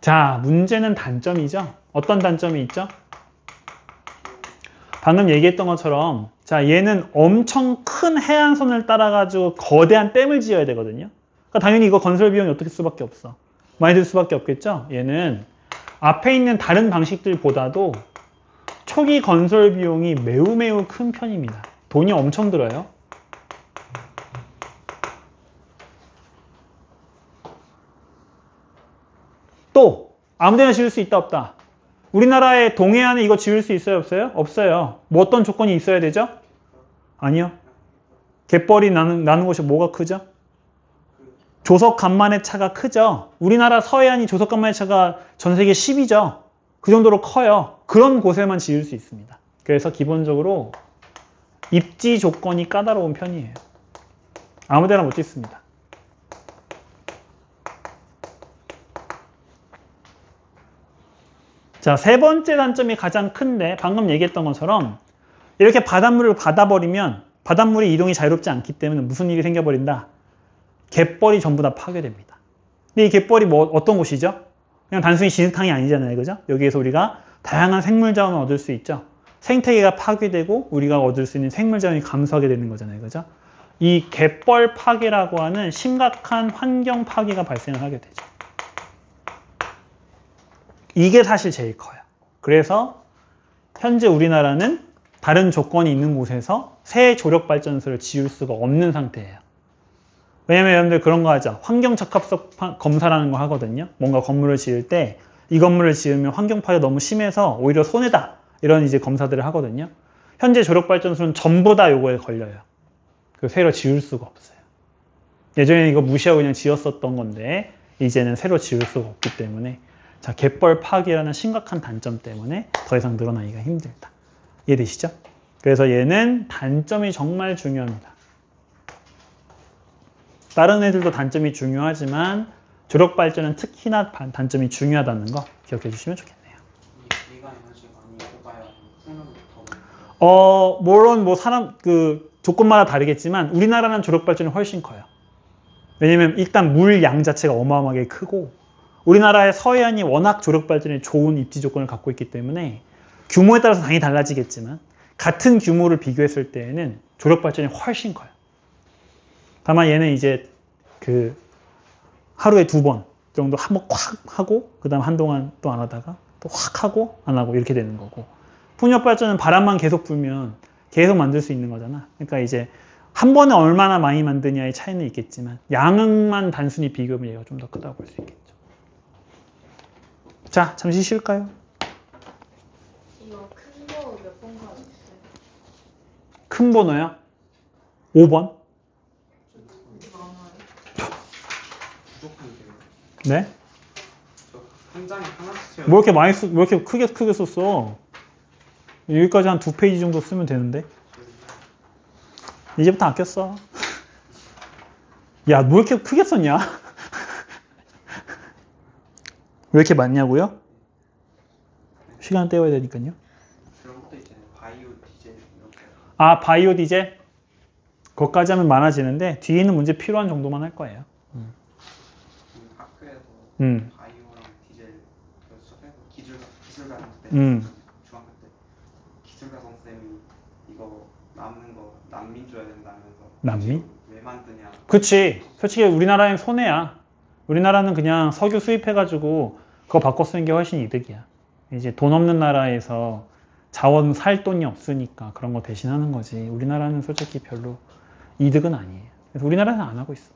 자, 문제는 단점이죠. 어떤 단점이 있죠? 방금 얘기했던 것처럼 자, 얘는 엄청 큰 해안선을 따라가지고 거대한 댐을 지어야 되거든요. 그러니까 당연히 이거 건설 비용이 어떻게 수밖에 없어. 많이 들 수밖에 없겠죠. 얘는 앞에 있는 다른 방식들보다도 초기 건설 비용이 매우 큰 편입니다. 돈이 엄청 들어요. 또 아무데나 지을 수 있다 없다. 우리나라의 동해안에 이거 지을 수 있어요 없어요? 없어요. 뭐 어떤 조건이 있어야 되죠? 아니요. 갯벌이 나는 곳이 뭐가 크죠? 조석 간만의 차가 크죠. 우리나라 서해안이 조석 간만의 차가 전 세계 10위죠. 그 정도로 커요. 그런 곳에만 지을 수 있습니다. 그래서 기본적으로 입지 조건이 까다로운 편이에요. 아무데나 못 짓습니다. 자, 세 번째 단점이 가장 큰데 방금 얘기했던 것처럼 이렇게 바닷물을 받아버리면 바닷물의 이동이 자유롭지 않기 때문에 무슨 일이 생겨버린다? 갯벌이 전부 다 파괴됩니다. 근데 이 갯벌이 뭐 어떤 곳이죠? 그냥 단순히 진흙탕이 아니잖아요. 그죠? 여기에서 우리가 다양한 생물 자원을 얻을 수 있죠. 생태계가 파괴되고 우리가 얻을 수 있는 생물 자원이 감소하게 되는 거잖아요. 그죠? 이 갯벌 파괴라고 하는 심각한 환경 파괴가 발생을 하게 되죠. 이게 사실 제일 커요. 그래서 현재 우리나라는 다른 조건이 있는 곳에서 새 조력발전소를 지을 수가 없는 상태예요. 왜냐면 여러분들 그런 거 하죠. 환경적합성 검사라는 거 하거든요. 뭔가 건물을 지을 때 이 건물을 지으면 환경 파괴가 너무 심해서 오히려 손해다. 이런 이제 검사들을 하거든요. 현재 조력발전소는 전부 다 요거에 걸려요. 그 새로 지을 수가 없어요. 예전에는 이거 무시하고 그냥 지었었던 건데 이제는 새로 지을 수가 없기 때문에 자, 갯벌 파괴라는 심각한 단점 때문에 더 이상 늘어나기가 힘들다. 이해되시죠? 그래서 얘는 단점이 정말 중요합니다. 다른 애들도 단점이 중요하지만 조력발전은 특히나 단점이 중요하다는 거 기억해 주시면 좋겠네요. 이 얘가 에너지가 많이 뽑아야 풍력이 더 물론 뭐 사람 그 조건마다 다르겠지만 우리나라는 조력발전이 훨씬 커요. 왜냐면 일단 물 양 자체가 어마어마하게 크고 우리나라의 서해안이 워낙 조력발전에 좋은 입지 조건을 갖고 있기 때문에 규모에 따라서 당연히 달라지겠지만 같은 규모를 비교했을 때에는 조력발전이 훨씬 커요. 다만 얘는 이제 그 하루에 2번 정도 한번 확 하고 그 다음 한동안 또 안 하다가 또 확 하고 안 하고 이렇게 되는 거고 풍력발전은 바람만 계속 불면 계속 만들 수 있는 거잖아. 그러니까 이제 한 번에 얼마나 많이 만드냐의 차이는 있겠지만 양만 단순히 비교하면 얘가 좀 더 크다고 볼 수 있겠죠. 자, 잠시 쉴까요? 이거 큰 거 몇 번 가주세요. 큰 번호요? 5번. 많아요. 부족한데요. 네? 한 장에 하나씩 채워. 뭐 이렇게 많이 왜 이렇게 크게 썼어? 여기까지 한 2페이지 정도 쓰면 되는데. 이제부터 아껴 써. 야, 뭐 이렇게 크게 썼냐? 왜 이렇게 많냐고요? 시간 때워야 되니까요. 그런 것도 있잖아요. 바이오 디젤 이렇게. 아, 바이오 디젤? 그것까지 하면 많아지는데 뒤에 있는 문제 필요한 정도만 할 거예요. 학교에서 음. 바이오랑 디젤 그 수업해서 기술가정 때 중학교 때 기술가정 쌤이 이거 남는 거 난민 줘야 된다면서 난민? 왜 만드냐. 그치. 솔직히 우리나라엔 손해야. 우리나라는 그냥 석유 수입해가지고 그거 바꿔 쓰는 게 훨씬 이득이야. 이제 돈 없는 나라에서 자원 살 돈이 없으니까 그런 거 대신하는 거지. 우리나라는 솔직히 별로 이득은 아니에요. 그래서 우리나라는 안 하고 있어.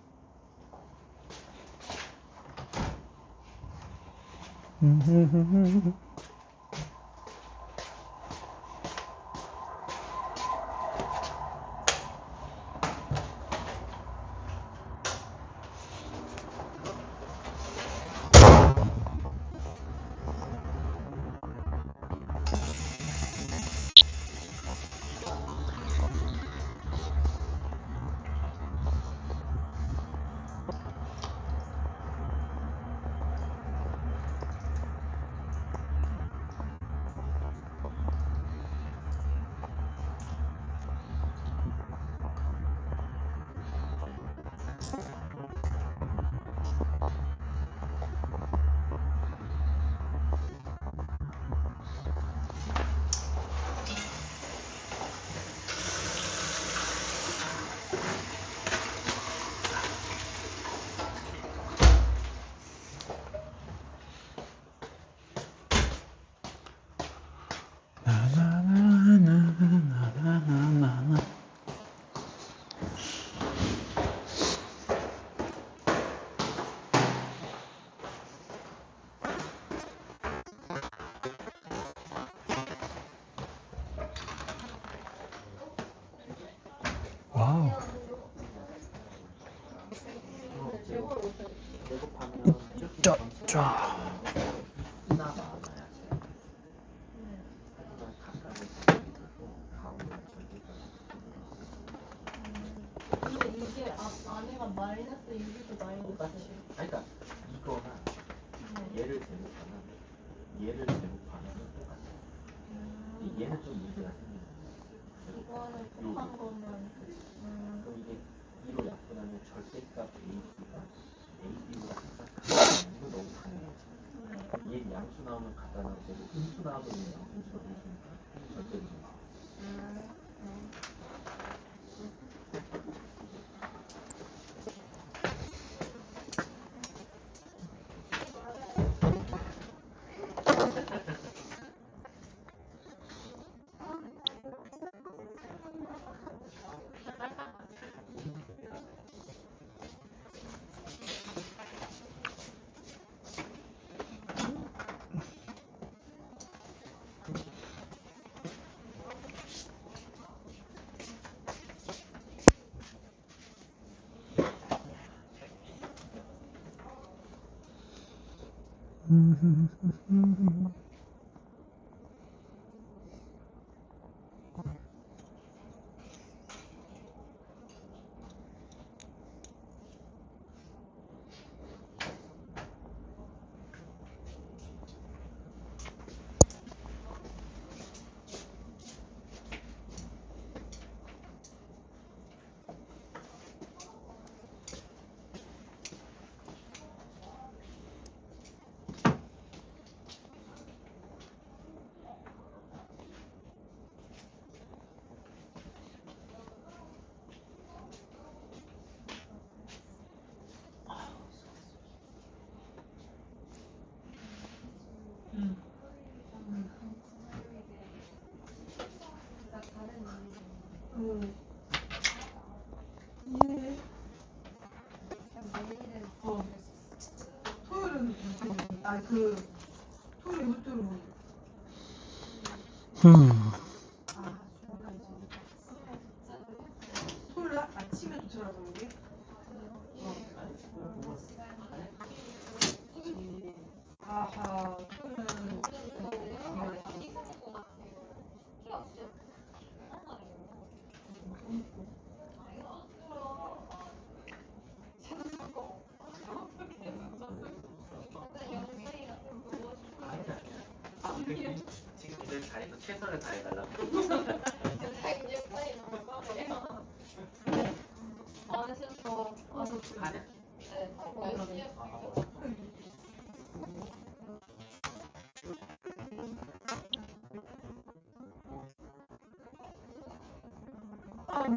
와우. 쫙. 근데 이게 안에가 마이너스 1이도 마이너스 7. 그러니까 이거나 얘를 제곱하면 얘를 제곱하면 똑같아. 얘는 좀 문제가 생기는 거야. 이거는 곱한 거면 그럼 이게 B로 약분하면 절대값 AB가 AB보다 항상 크다. 이거 너무 당연하지. 얘 양수 나오면 갖다 놔도 되고 음수 나오면 얘 양수 나오니까 절대로 나와. 토요일은 토요일 이것들은 토요일 날 아침에 도착하는 게 아하 지금 이들 잘해서 최선을 다해달라고. 가냐?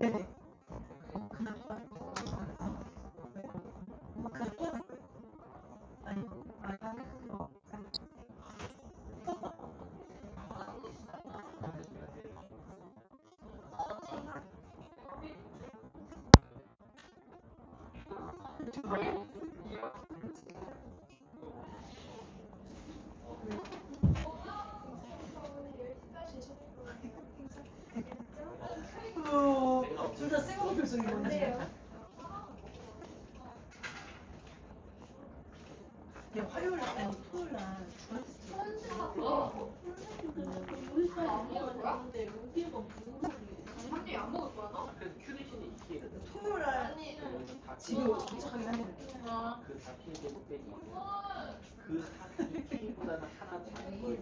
네네. 둘다 생각 표정이 뭔데? 화요일 날 토요일 날 그래서 q 대신에 2K를 넣어. 토요일 날 집에 도착하긴 하는데 그 4K 제곱 빼기 그 4K보다는 하나 작은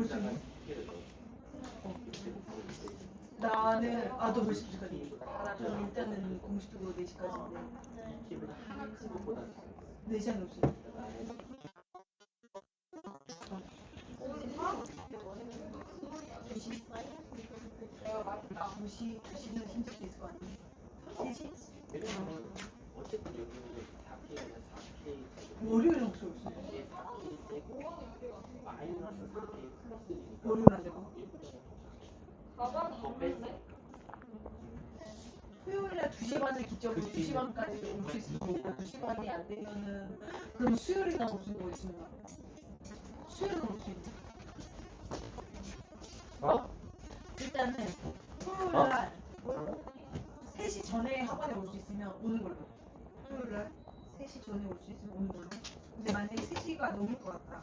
여기다가 2K를 넣어. 나는 너 몇 시까지? 저는 일단은 공식적으로 4시까지인데 2K보다 하나 큰 것보다 4시간 없으니까 2시는 힘들 수 있을 것 같아 3시? 왜냐면 어쨌든 여기는 4K에서 4K 월요일은 혹시 올 수 있어요? 이게 4K 빼고 마이너스 4K 플러스니까 월요일 안 되고 더 뺐네? 토요일에 2시 반에 기점으로 2시 반까지 올 수 있으면 2시 반이 안 되면은 그럼 수요일이나 무슨 뭐 있으면 수요일은 올 수 있는 일단은 토요일 날 3시 전에 학원에 올 수 있으면 오는 걸로 토요일 날 3시 전에 올 수 있으면 오는 걸로 근데 만약에 3시가 넘을 것 같다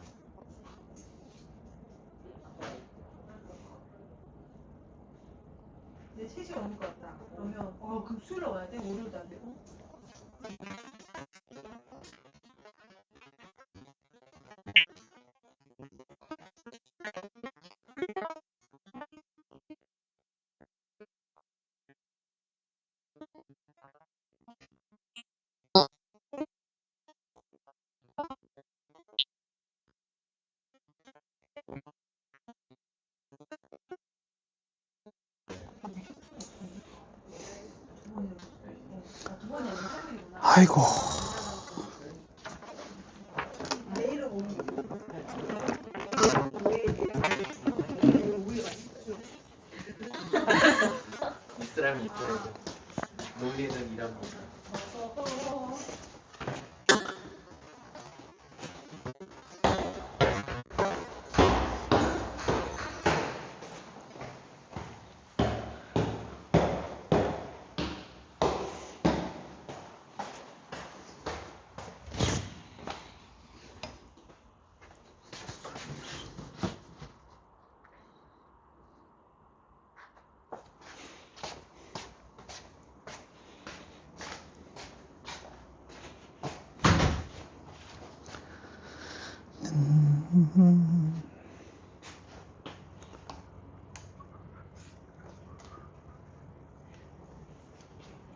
근데 3시가 넘을 것 같다 그러면 그럼 수요일에 와야 돼? 월요일도 안 되고 아이고. 내일은 오는 거. 있으라면 있어야죠. 논리는 이란 거다.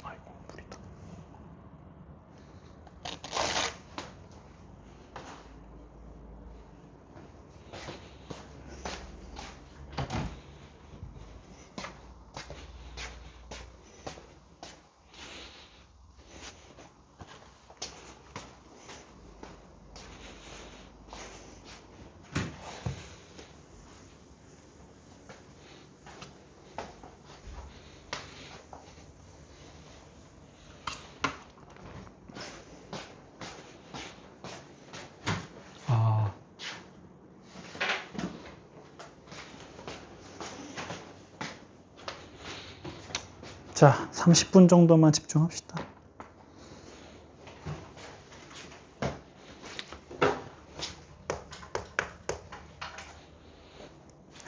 아이고, 물이다. 아. 자, 30분 정도만 집중합시다.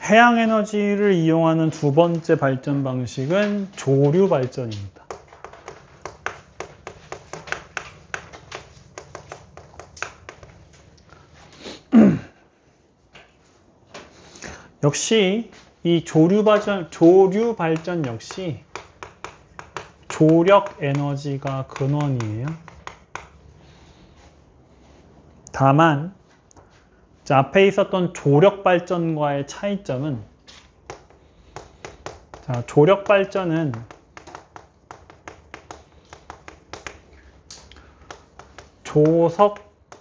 해양 에너지를 이용하는 두 번째 발전 방식은 조류 발전입니다. 역시 이 조류 발전 역시 조력 에너지가 근원이에요. 다만 자, 앞에 있었던 조력 발전과의 차이점은 자, 조력 발전은 조석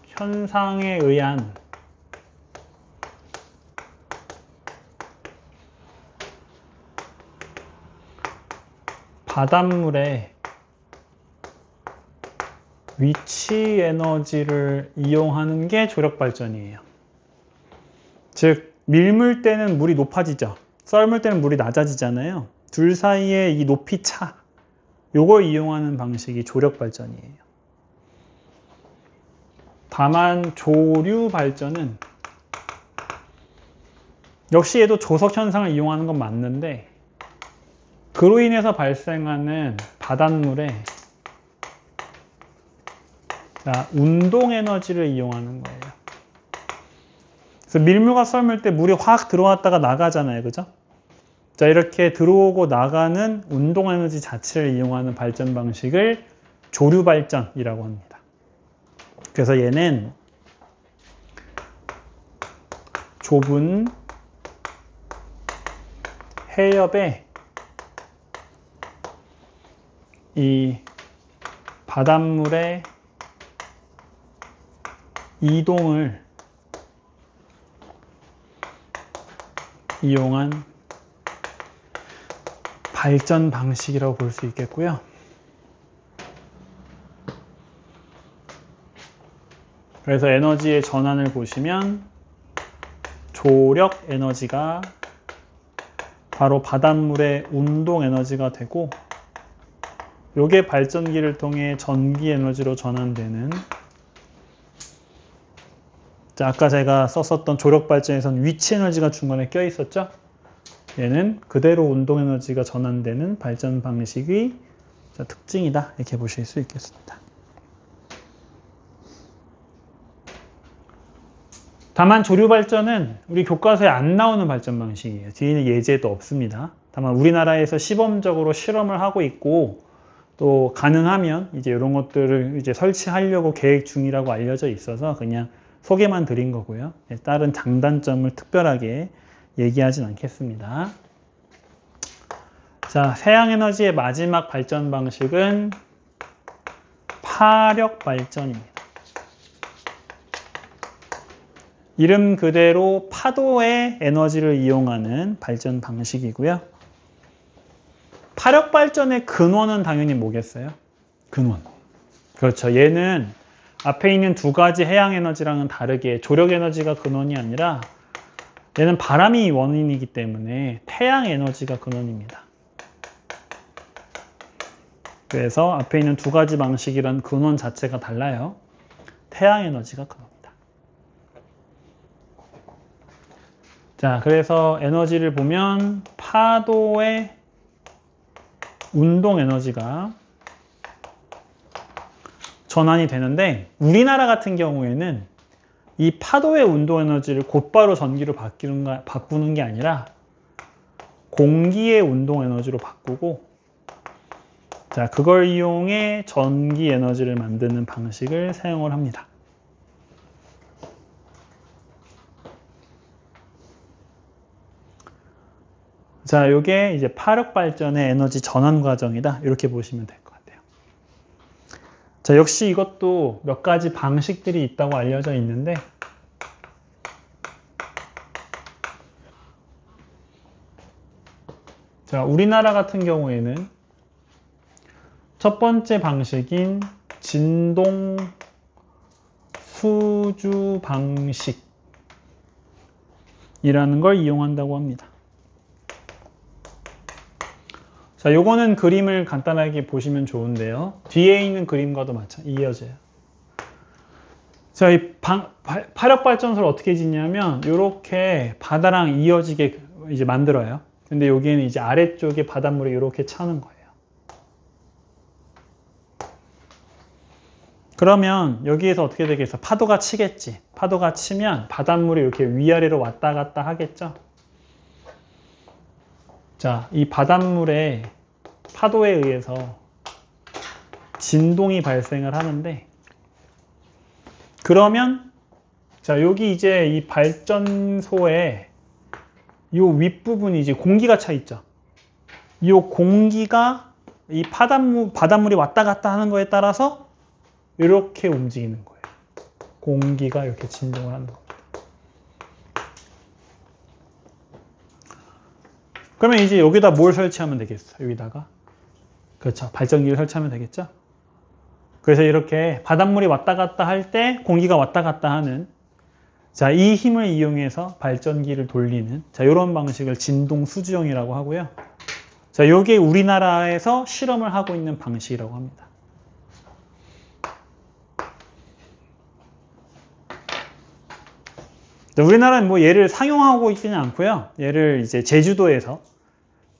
현상에 의한 바닷물의 위치 에너지를 이용하는 게 조력 발전이에요. 즉, 밀물 때는 물이 높아지죠. 썰물 때는 물이 낮아지잖아요. 둘 사이의 이 높이 차, 요걸 이용하는 방식이 조력 발전이에요. 다만 조류 발전은 역시 얘도 조석 현상을 이용하는 건 맞는데 그로 인해서 발생하는 바닷물의 운동 에너지를 이용하는 거예요. 그래서 밀물과 썰물 때 물이 확 들어왔다가 나가잖아요. 그죠? 자, 이렇게 들어오고 나가는 운동 에너지 자체를 이용하는 발전 방식을 조류 발전이라고 합니다. 그래서 얘는 좁은 해협에 이 바닷물의 이동을 이용한 발전 방식이라고 볼 수 있겠고요. 그래서 에너지의 전환을 보시면 조력 에너지가 바로 바닷물의 운동 에너지가 되고 요게 발전기를 통해 전기 에너지로 전환되는 자, 아까 제가 썼었던 조력 발전에서는 위치 에너지가 중간에 껴 있었죠? 얘는 그대로 운동 에너지가 전환되는 발전 방식의 특징이다. 이렇게 보실 수 있겠습니다. 다만 조류 발전은 우리 교과서에 안 나오는 발전 방식이에요. 뒤에는 예제도 없습니다. 다만 우리나라에서 시범적으로 실험을 하고 있고 또 가능하면 이제 이런 것들을 이제 설치하려고 계획 중이라고 알려져 있어서 그냥 소개만 드린 거고요. 다른 장단점을 특별하게 얘기하진 않겠습니다. 자, 해양 에너지의 마지막 발전 방식은 파력 발전입니다. 이름 그대로 파도의 에너지를 이용하는 발전 방식이고요. 파력 발전의 근원은 당연히 뭐겠어요? 근원. 그렇죠. 얘는 앞에 있는 두 가지 해양 에너지랑은 다르게 조력 에너지가 근원이 아니라 얘는 바람이 원인이기 때문에 태양 에너지가 근원입니다. 그래서 앞에 있는 두 가지 방식이란 근원 자체가 달라요. 태양 에너지가 근원입니다. 자, 그래서 에너지를 보면 파도의 운동 에너지가 전환이 되는데 우리나라 같은 경우에는 이 파도의 운동 에너지를 곧바로 전기로 바꾸는 게 아니라 공기의 운동 에너지로 바꾸고 자, 그걸 이용해 전기 에너지를 만드는 방식을 사용을 합니다. 자, 요게 이제 파력 발전의 에너지 전환 과정이다. 이렇게 보시면 될 것 같아요. 자, 역시 이것도 몇 가지 방식들이 있다고 알려져 있는데 자, 우리나라 같은 경우에는 첫 번째 방식인 진동 수주 방식이라는 걸 이용한다고 합니다. 자, 요거는 그림을 간단하게 보시면 좋은데요. 뒤에 있는 그림과도 이어져요. 자, 이 파력 발전소를 어떻게 짓냐면 이렇게 바다랑 이어지게 이제 만들어요. 근데 여기는 이제 아래쪽에 바닷물이 이렇게 차는 거예요. 그러면 여기에서 어떻게 되겠어? 파도가 치겠지. 파도가 치면 바닷물이 이렇게 위아래로 왔다 갔다 하겠죠. 자, 이 바닷물에 파도에 의해서 진동이 발생을 하는데 그러면 자, 여기 이제 이 발전소에 이 윗부분이 이제 공기가 차 있죠. 이 공기가 이 바닷물이 왔다 갔다 하는 거에 따라서 이렇게 움직이는 거예요. 공기가 이렇게 진동을 하는 거예요. 그러면 이제 여기다 뭘 설치하면 되겠어? 여기다가. 그렇죠. 발전기를 설치하면 되겠죠? 그래서 이렇게 바닷물이 왔다 갔다 할 때 공기가 왔다 갔다 하는 자, 이 힘을 이용해서 발전기를 돌리는 자, 이런 방식을 진동 수주형이라고 하고요. 자, 이게 우리나라에서 실험을 하고 있는 방식이라고 합니다. 우리나라는 뭐 얘를 상용하고 있지는 않고요. 얘를 이제 제주도에서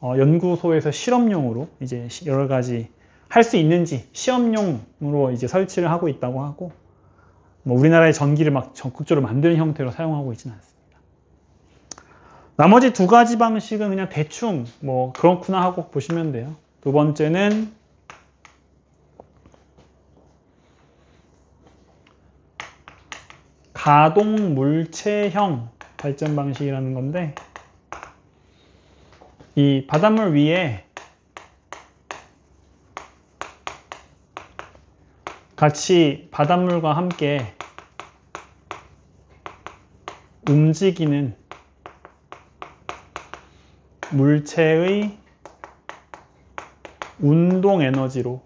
연구소에서 실험용으로 이제 여러 가지 할 수 있는지 시험용으로 이제 설치를 하고 있다고 하고 뭐 우리나라의 전기를 막 적극적으로 만드는 형태로 사용하고 있지는 않습니다. 나머지 두 가지 방식은 그냥 대충 뭐 그렇구나 하고 보시면 돼요. 두 번째는 가동 물체형 발전 방식이라는 건데 이 바닷물 위에 같이 바닷물과 함께 움직이는 물체의 운동 에너지로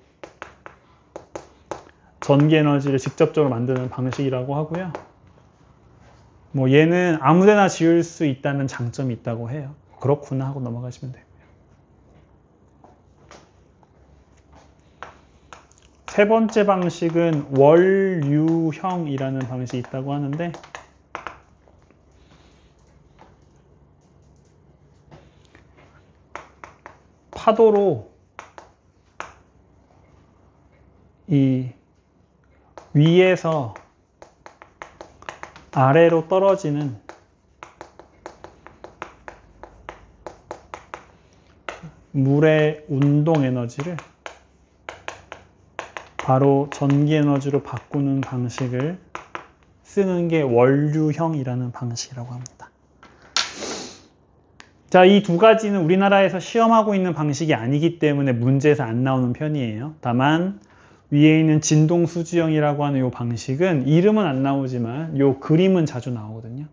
전기 에너지를 직접적으로 만드는 방식이라고 하고요. 뭐 얘는 아무데나 지을 수 있다는 장점이 있다고 해요. 그렇구나 하고 넘어가시면 되고요. 세 번째 방식은 월유형이라는 방식이 있다고 하는데 파도로 이 위에서 아래로 떨어지는 물의 운동 에너지를 바로 전기 에너지로 바꾸는 방식을 쓰는 게 원류형이라는 방식이라고 합니다. 자, 이 두 가지는 우리나라에서 시험하고 있는 방식이 아니기 때문에 문제에서 안 나오는 편이에요. 다만 위에 있는 진동수주형이라고 하는 이 방식은 이름은 안 나오지만 이 그림은 자주 나오거든요.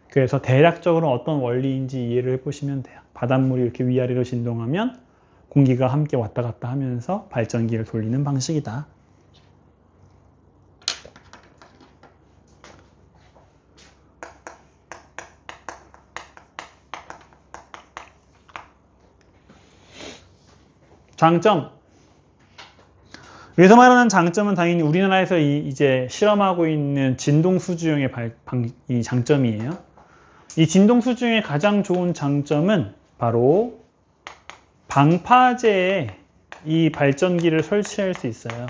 그래서 대략적으로 어떤 원리인지 이해를 해보시면 돼요. 바닷물이 이렇게 위아래로 진동하면 공기가 함께 왔다 갔다 하면서 발전기를 돌리는 방식이다. 장점. 여기서 말하는 장점은 당연히 우리나라에서 이제 실험하고 있는 진동수주용의 이 장점이에요. 이 진동수주용의 가장 좋은 장점은 바로 방파제에 이 발전기를 설치할 수 있어요.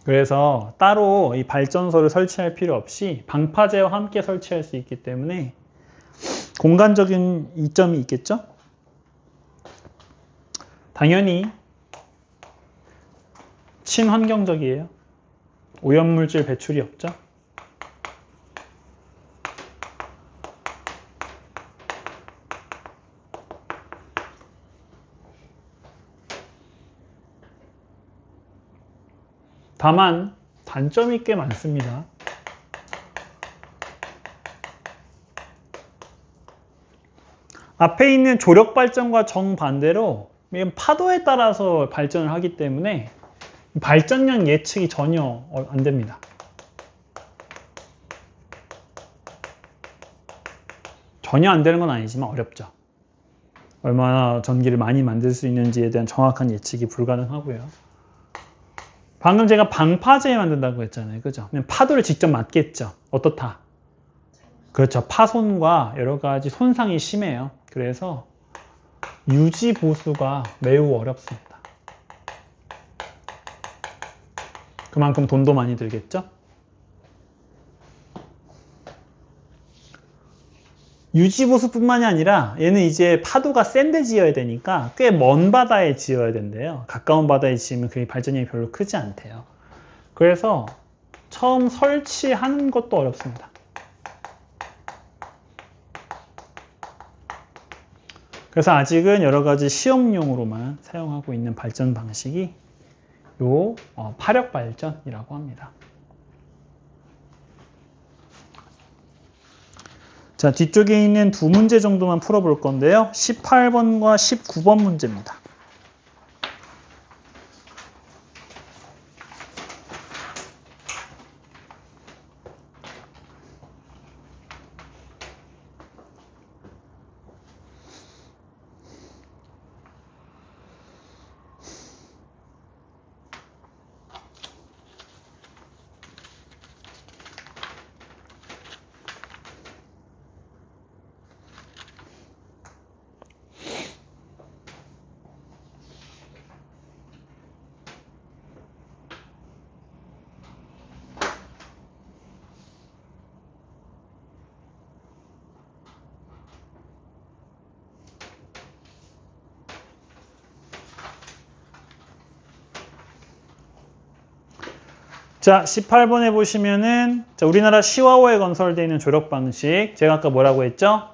그래서 따로 이 발전소를 설치할 필요 없이 방파제와 함께 설치할 수 있기 때문에 공간적인 이점이 있겠죠? 당연히 친환경적이에요. 오염물질 배출이 없죠. 다만 단점이 꽤 많습니다. 앞에 있는 조력 발전과 정반대로 파도에 따라서 발전을 하기 때문에 발전량 예측이 전혀 안 됩니다. 전혀 안 되는 건 아니지만 어렵죠. 얼마나 전기를 많이 만들 수 있는지에 대한 정확한 예측이 불가능하고요. 방금 제가 방파제 만든다고 했잖아요. 그죠? 파도를 직접 맞겠죠. 어떻다? 그렇죠. 파손과 여러 가지 손상이 심해요. 그래서 유지 보수가 매우 어렵습니다. 그만큼 돈도 많이 들겠죠? 유지 보수뿐만이 아니라 얘는 이제 파도가 센데 지어야 되니까 꽤 먼 바다에 지어야 된대요. 가까운 바다에 지으면 그 발전량이 별로 크지 않대요. 그래서 처음 설치하는 것도 어렵습니다. 그래서 아직은 여러 가지 시험용으로만 사용하고 있는 발전 방식이 요 파력 발전이라고 합니다. 자, 뒤쪽에 있는 두 문제 정도만 풀어볼 건데요. 18번과 19번 문제입니다. 자, 18번에 보시면은 우리나라 시와호에 건설되어 있는 조력 방식, 제가 아까 뭐라고 했죠?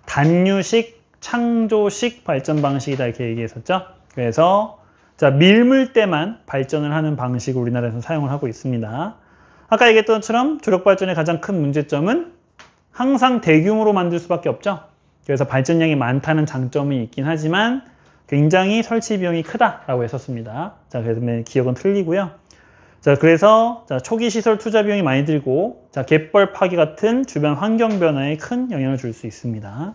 단유식, 창조식 발전 방식이다 이렇게 얘기했었죠. 그래서 자, 밀물 때만 발전을 하는 방식을 우리나라에서 사용을 하고 있습니다. 아까 얘기했던 것처럼 조력 발전의 가장 큰 문제점은 항상 대규모로 만들 수밖에 없죠. 그래서 발전량이 많다는 장점이 있긴 하지만 굉장히 설치 비용이 크다라고 했었습니다. 자, 그래서 기억은 틀리고요. 자, 그래서 초기 시설 투자 비용이 많이 들고 갯벌 파기 같은 주변 환경 변화에 큰 영향을 줄 수 있습니다.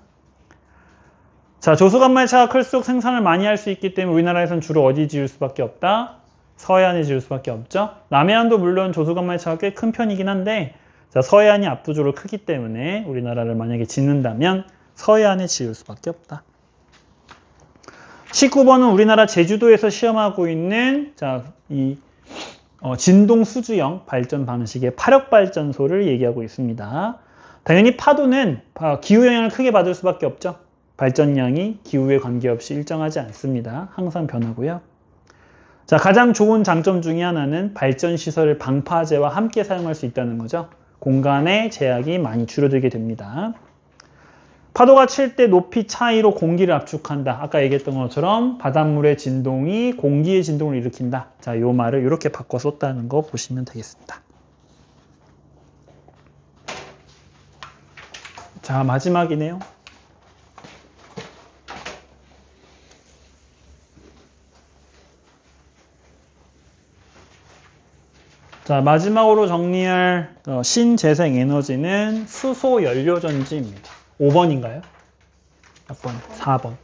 자, 조수간말차가 클수록 생산을 많이 할 수 있기 때문에 우리나라에서는 주로 어디 지을 수밖에 없다? 서해안에 지을 수밖에 없죠. 남해안도 물론 조수간말차가 꽤 큰 편이긴 한데 서해안이 압도적으로 크기 때문에 우리나라를 만약에 짓는다면 서해안에 지을 수밖에 없다. 19번은 우리나라 제주도에서 시험하고 있는 진동수주형 발전 방식의 파력발전소를 얘기하고 있습니다. 당연히 파도는 기후 영향을 크게 받을 수밖에 없죠. 발전량이 기후에 관계없이 일정하지 않습니다. 항상 변하고요. 자, 가장 좋은 장점 중에 하나는 발전시설을 방파제와 함께 사용할 수 있다는 거죠. 공간의 제약이 많이 줄어들게 됩니다. 파도가 칠 때 높이 차이로 공기를 압축한다. 아까 얘기했던 것처럼 바닷물의 진동이 공기의 진동을 일으킨다. 자, 이 말을 이렇게 바꿔 썼다는 거 보시면 되겠습니다. 자, 마지막이네요. 자, 마지막으로 정리할 신재생 에너지는 수소 연료 전지입니다. 5번인가요? 몇 번? 4번.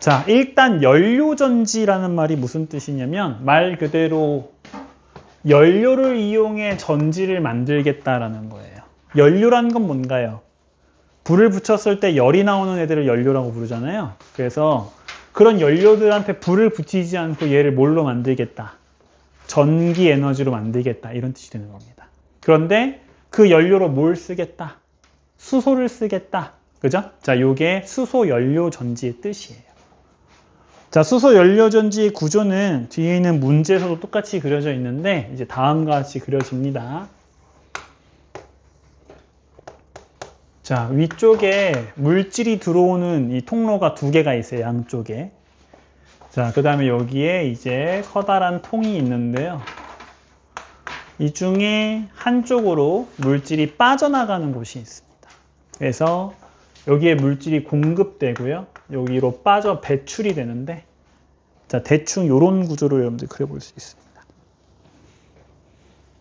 자, 일단 연료전지라는 말이 무슨 뜻이냐면 말 그대로 연료를 이용해 전지를 만들겠다라는 거예요. 연료라는 건 뭔가요? 불을 붙였을 때 열이 나오는 애들을 연료라고 부르잖아요. 그래서 그런 연료들한테 불을 붙이지 않고 얘를 뭘로 만들겠다? 전기 에너지로 만들겠다. 이런 뜻이 되는 겁니다. 그런데 그 연료로 뭘 쓰겠다? 수소를 쓰겠다. 그죠? 자, 요게 수소 연료 전지의 뜻이에요. 자, 수소 연료 전지의 구조는 뒤에 있는 문제에서도 똑같이 그려져 있는데 이제 다음과 같이 그려집니다. 자, 위쪽에 물질이 들어오는 이 통로가 두 개가 있어요. 양쪽에. 자, 그 다음에 여기에 이제 커다란 통이 있는데요. 이 중에 한쪽으로 물질이 빠져나가는 곳이 있습니다. 그래서 여기에 물질이 공급되고요. 여기로 빠져 배출이 되는데, 자, 대충 이런 구조로 여러분들 그려볼 수 있습니다.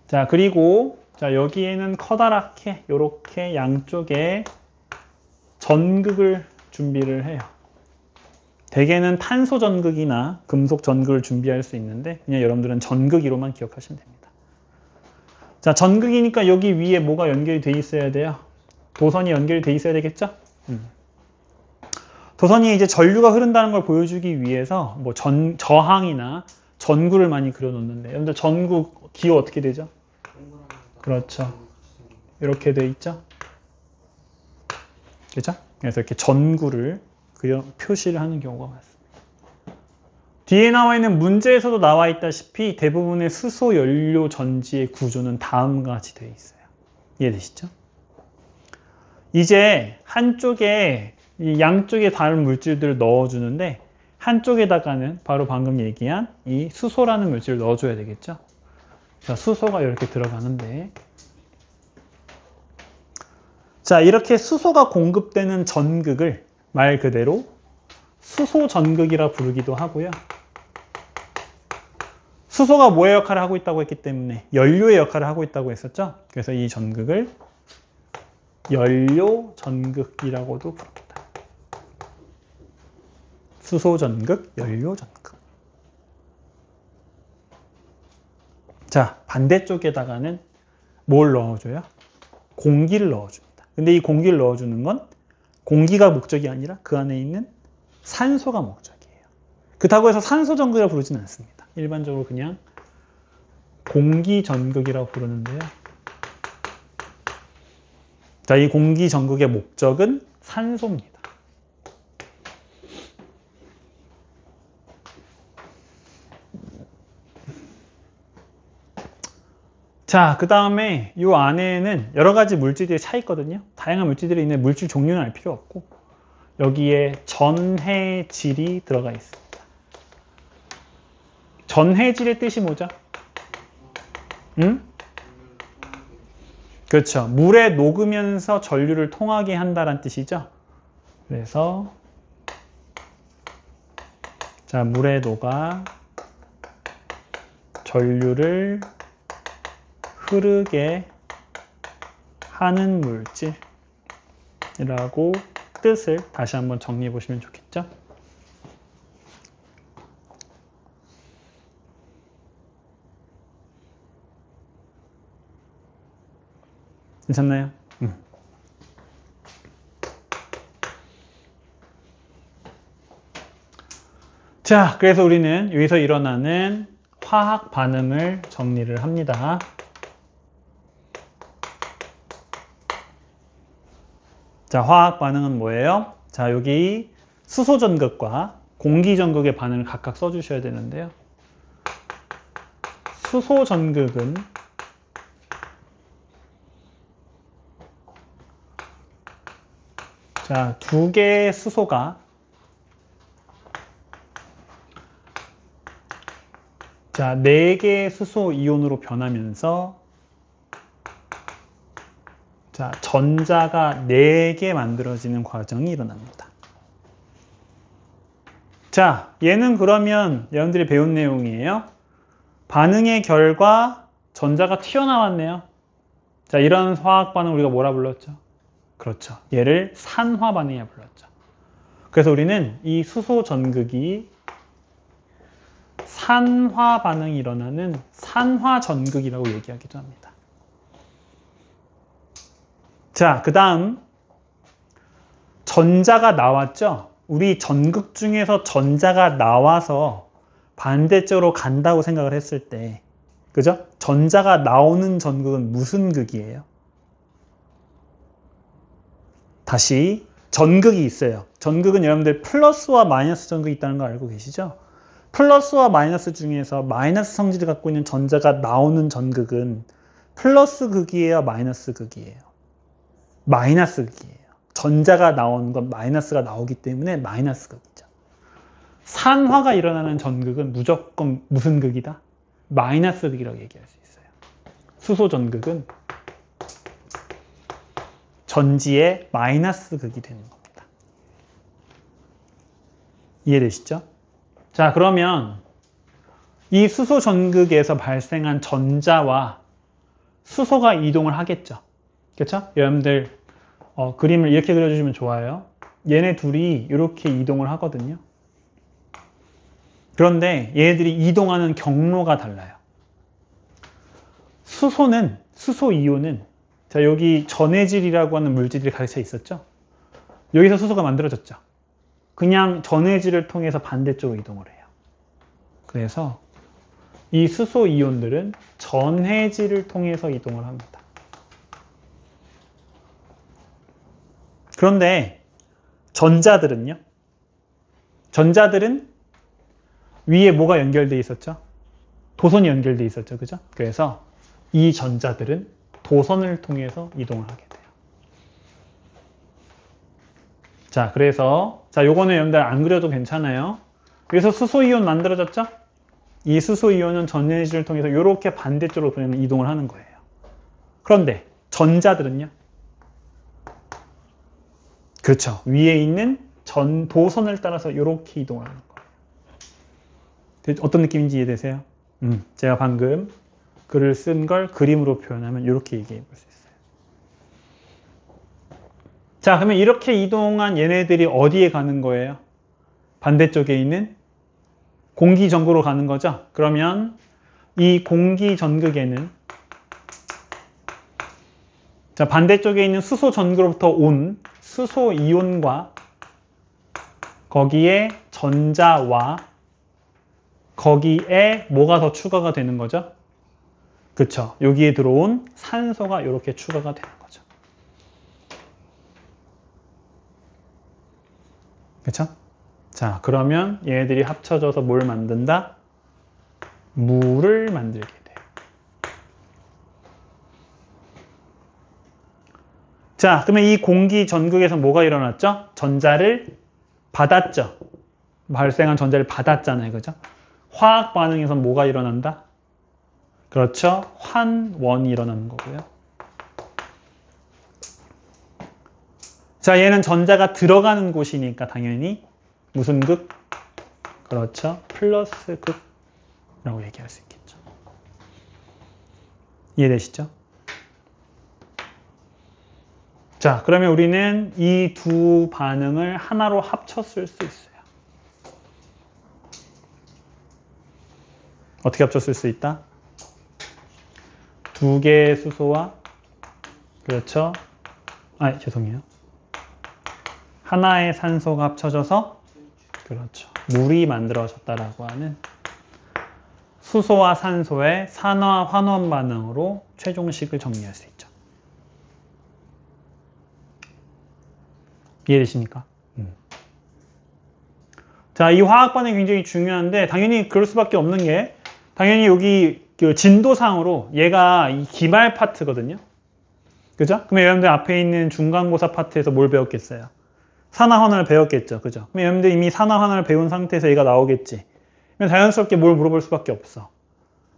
자, 그리고 자, 여기에는 커다랗게 이렇게 양쪽에 전극을 준비를 해요. 대개는 탄소 전극이나 금속 전극을 준비할 수 있는데 그냥 여러분들은 전극이로만 기억하시면 됩니다. 자, 전극이니까 여기 위에 뭐가 연결이 돼 있어야 돼요? 도선이 연결이 돼 있어야 되겠죠? 도선이 이제 전류가 흐른다는 걸 보여주기 위해서 뭐 저항이나 전구를 많이 그려놓는데 여러분들 전구 기호 어떻게 되죠? 그렇죠. 이렇게 돼 있죠? 그죠? 그래서 이렇게 전구를 표시를 하는 경우가 많습니다. 뒤에 나와 있는 문제에서도 나와 있다시피 대부분의 수소 연료 전지의 구조는 다음과 같이 되어 있어요. 이해되시죠? 이제 한쪽에 이 양쪽에 다른 물질들을 넣어주는데 한쪽에다가는 바로 방금 얘기한 이 수소라는 물질을 넣어줘야 되겠죠? 자, 수소가 이렇게 들어가는데 자, 이렇게 수소가 공급되는 전극을 말 그대로 수소 전극이라 부르기도 하고요. 수소가 뭐의 역할을 하고 있다고 했기 때문에 연료의 역할을 하고 있다고 했었죠. 그래서 이 전극을 연료 전극이라고도 부릅니다. 수소 전극, 연료 전극. 자, 반대쪽에다가는 뭘 넣어줘요? 공기를 넣어줍니다. 근데 이 공기를 넣어주는 건 공기가 목적이 아니라 그 안에 있는 산소가 목적이에요. 그렇다고 해서 산소 전극이라고 부르지는 않습니다. 일반적으로 그냥 공기 전극이라고 부르는데요. 자, 이 공기 전극의 목적은 산소입니다. 자, 그 다음에 이 안에는 여러 가지 물질들이 차 있거든요. 다양한 물질들이 있는데 물질 종류는 알 필요 없고 여기에 전해질이 들어가 있습니다. 전해질의 뜻이 뭐죠? 그렇죠. 물에 녹으면서 전류를 통하게 한다는 뜻이죠. 그래서 자, 물에 녹아 전류를 흐르게 하는 물질이라고 뜻을 다시 한번 정리해 보시면 좋겠죠? 괜찮나요? 자, 그래서 우리는 여기서 일어나는 화학 반응을 정리를 합니다. 자, 화학 반응은 뭐예요? 자, 여기 수소 전극과 공기 전극의 반응을 각각 써주셔야 되는데요. 수소 전극은 자, 두 개의 수소가 자, 네 개의 수소 이온으로 변하면서 자, 전자가 4개 만들어지는 과정이 일어납니다. 자, 얘는 그러면 여러분들이 배운 내용이에요. 반응의 결과 전자가 튀어나왔네요. 자, 이런 화학 반응 우리가 뭐라 불렀죠? 그렇죠. 얘를 산화 반응이라 불렀죠. 그래서 우리는 이 수소 전극이 산화 반응이 일어나는 산화 전극이라고 얘기하기도 합니다. 자, 그 다음 전자가 나왔죠? 우리 전극 중에서 전자가 나와서 반대쪽으로 간다고 생각을 했을 때, 그죠? 전자가 나오는 전극은 무슨 극이에요? 다시 전극이 있어요. 전극은 여러분들 플러스와 마이너스 전극이 있다는 거 알고 계시죠? 플러스와 마이너스 중에서 마이너스 성질을 갖고 있는 전자가 나오는 전극은 플러스 극이에요? 마이너스 극이에요? 마이너스 극이에요. 전자가 나오는 건 마이너스가 나오기 때문에 마이너스 극이죠. 산화가 일어나는 전극은 무조건 무슨 극이다? 마이너스 극이라고 얘기할 수 있어요. 수소 전극은 전지의 마이너스 극이 되는 겁니다. 이해되시죠? 자, 그러면 이 수소 전극에서 발생한 전자와 수소가 이동을 하겠죠. 그렇죠? 여러분들 그림을 이렇게 그려주시면 좋아요. 얘네 둘이 이렇게 이동을 하거든요. 그런데 얘네들이 이동하는 경로가 달라요. 수소 이온은 자, 여기 전해질이라고 하는 물질들이 가득 차 있었죠? 여기서 수소가 만들어졌죠? 그냥 전해질을 통해서 반대쪽으로 이동을 해요. 그래서 이 수소 이온들은 전해질을 통해서 이동을 합니다. 그런데 전자들은요? 전자들은 위에 뭐가 연결되어 있었죠? 도선이 연결되어 있었죠. 그죠? 그래서 이 전자들은 도선을 통해서 이동을 하게 돼요. 자, 그래서 자, 요거는 여러분들 안 그려도 괜찮아요. 그래서 수소이온 만들어졌죠? 이 수소이온은 전해질을 통해서 이렇게 반대쪽으로 그냥 이동을 하는 거예요. 그런데 전자들은요? 그렇죠. 위에 있는 도선을 따라서 이렇게 이동을 하는 거예요. 어떤 느낌인지 이해되세요? 제가 방금 글을 쓴 걸 그림으로 표현하면 이렇게 얘기해 볼 수 있어요. 자, 그러면 이렇게 이동한 얘네들이 어디에 가는 거예요? 반대쪽에 있는 공기전구로 가는 거죠? 그러면 이 공기전극에는 자, 반대쪽에 있는 수소전극으로부터 온 수소이온과 거기에 전자와 거기에 뭐가 더 추가가 되는 거죠? 그쵸. 여기에 들어온 산소가 이렇게 추가가 되는 거죠. 그쵸? 자, 그러면 얘네들이 합쳐져서 뭘 만든다? 물을 만들게 돼요. 자, 그러면 이 공기 전극에서 뭐가 일어났죠? 전자를 받았죠. 발생한 전자를 받았잖아요. 그죠? 화학 반응에서 뭐가 일어난다? 그렇죠. 환원이 일어나는 거고요. 자, 얘는 전자가 들어가는 곳이니까 당연히 무슨 극? 그렇죠. 플러스 극이라고 얘기할 수 있겠죠. 이해되시죠? 자, 그러면 우리는 이 두 반응을 하나로 합쳤을 수 있어요. 어떻게 합쳤을 수 있다? 두 개의 수소와 그렇죠? 죄송해요. 하나의 산소가 합쳐져서 그렇죠. 물이 만들어졌다라고 하는 수소와 산소의 산화 환원 반응으로 최종식을 정리할 수 있죠. 이해되십니까? 자, 이 화학 반응이 굉장히 중요한데 당연히 그럴 수밖에 없는 게 당연히 여기 그 진도상으로 얘가 이 기말 파트거든요. 그죠? 그럼 여러분들 앞에 있는 중간고사 파트에서 뭘 배웠겠어요? 산화환원을 배웠겠죠. 그죠? 그럼 여러분들 이미 산화환원을 배운 상태에서 얘가 나오겠지. 그럼 자연스럽게 뭘 물어볼 수밖에 없어.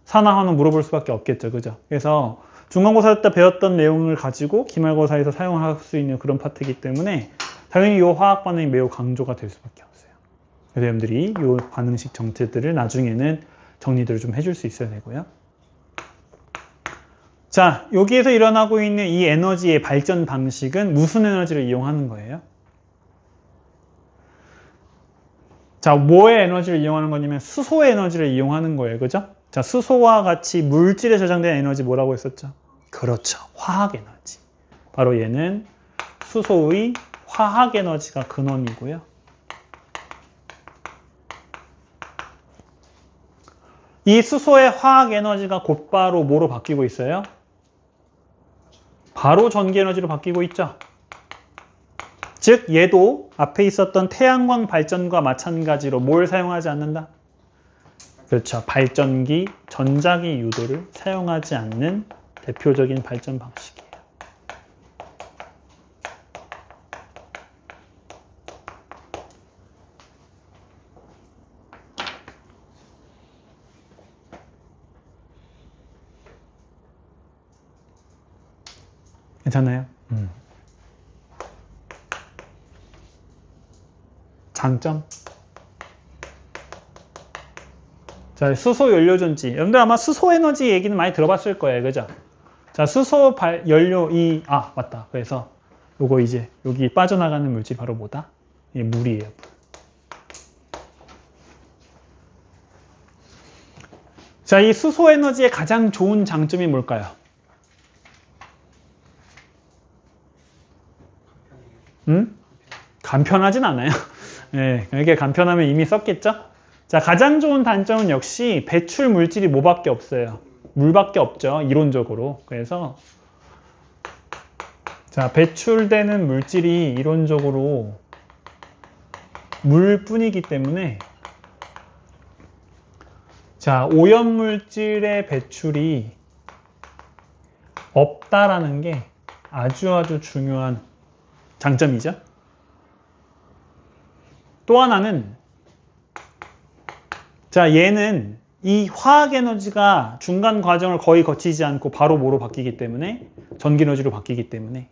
산화환원 물어볼 수밖에 없겠죠. 그죠? 그래서 중간고사 때 배웠던 내용을 가지고 기말고사에서 사용할 수 있는 그런 파트이기 때문에 당연히 이 화학 반응이 매우 강조가 될 수밖에 없어요. 그래서 여러분들이 이 반응식 정체들을 나중에는 정리들을 좀 해줄 수 있어야 되고요. 자, 여기에서 일어나고 있는 이 에너지의 발전 방식은 무슨 에너지를 이용하는 거예요? 자, 뭐의 에너지를 이용하는 거냐면 수소의 에너지를 이용하는 거예요. 그죠? 자, 수소와 같이 물질에 저장된 에너지 뭐라고 했었죠? 그렇죠. 화학 에너지. 바로 얘는 수소의 화학 에너지가 근원이고요. 이 수소의 화학 에너지가 곧바로 뭐로 바뀌고 있어요? 바로 전기 에너지로 바뀌고 있죠. 즉 얘도 앞에 있었던 태양광 발전과 마찬가지로 뭘 사용하지 않는다? 그렇죠. 발전기, 전자기 유도를 사용하지 않는 대표적인 발전 방식이에요. 괜찮아요? 장점? 자, 수소 연료전지. 여러분들 아마 수소 에너지 얘기는 많이 들어봤을 거예요. 그죠? 자, 수소 연료, 맞다. 그래서 요거 이제 여기 빠져나가는 물질 바로 뭐다? 이 물이에요. 물. 자, 이 수소 에너지의 가장 좋은 장점이 뭘까요? 간편하진 않아요. 네, 이게 간편하면 이미 썼겠죠? 자, 가장 좋은 단점은 역시 배출 물질이 뭐밖에 없어요? 물밖에 없죠, 이론적으로. 그래서 자, 배출되는 물질이 이론적으로 물뿐이기 때문에 자, 오염물질의 배출이 없다라는 게 아주 중요한 장점이죠. 또 하나는 자, 얘는 이 화학 에너지가 중간 과정을 거의 거치지 않고 바로 뭐로 바뀌기 때문에 전기 에너지로 바뀌기 때문에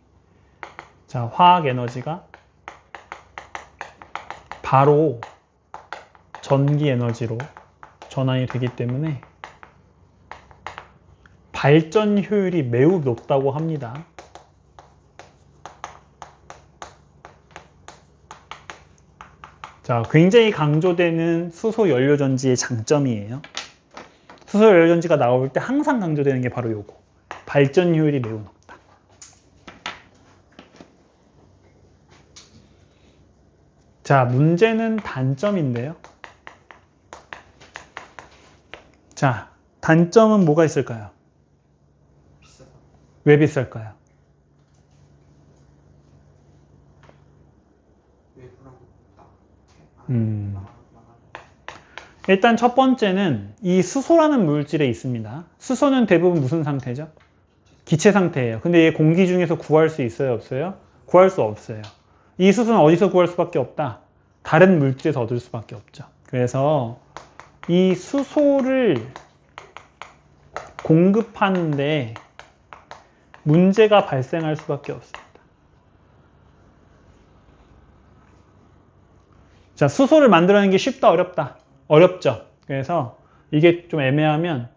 자, 화학 에너지가 바로 전기 에너지로 전환이 되기 때문에 발전 효율이 매우 높다고 합니다. 자, 굉장히 강조되는 수소 연료전지의 장점이에요. 수소 연료전지가 나올 때 항상 강조되는 게 바로 요거. 발전 효율이 매우 높다. 자, 문제는 단점인데요. 자, 단점은 뭐가 있을까요? 비싸다. 왜 비쌀까요? 일단 첫 번째는 이 수소라는 물질에 있습니다. 수소는 대부분 무슨 상태죠? 기체 상태예요. 근데 얘 공기 중에서 구할 수 있어요? 없어요? 구할 수 없어요. 이 수소는 어디서 구할 수밖에 없다? 다른 물질에서 얻을 수밖에 없죠. 그래서 이 수소를 공급하는데 문제가 발생할 수밖에 없습니다. 자, 수소를 만들어내는 게 쉽다, 어렵다? 어렵죠. 그래서 이게 좀 애매하면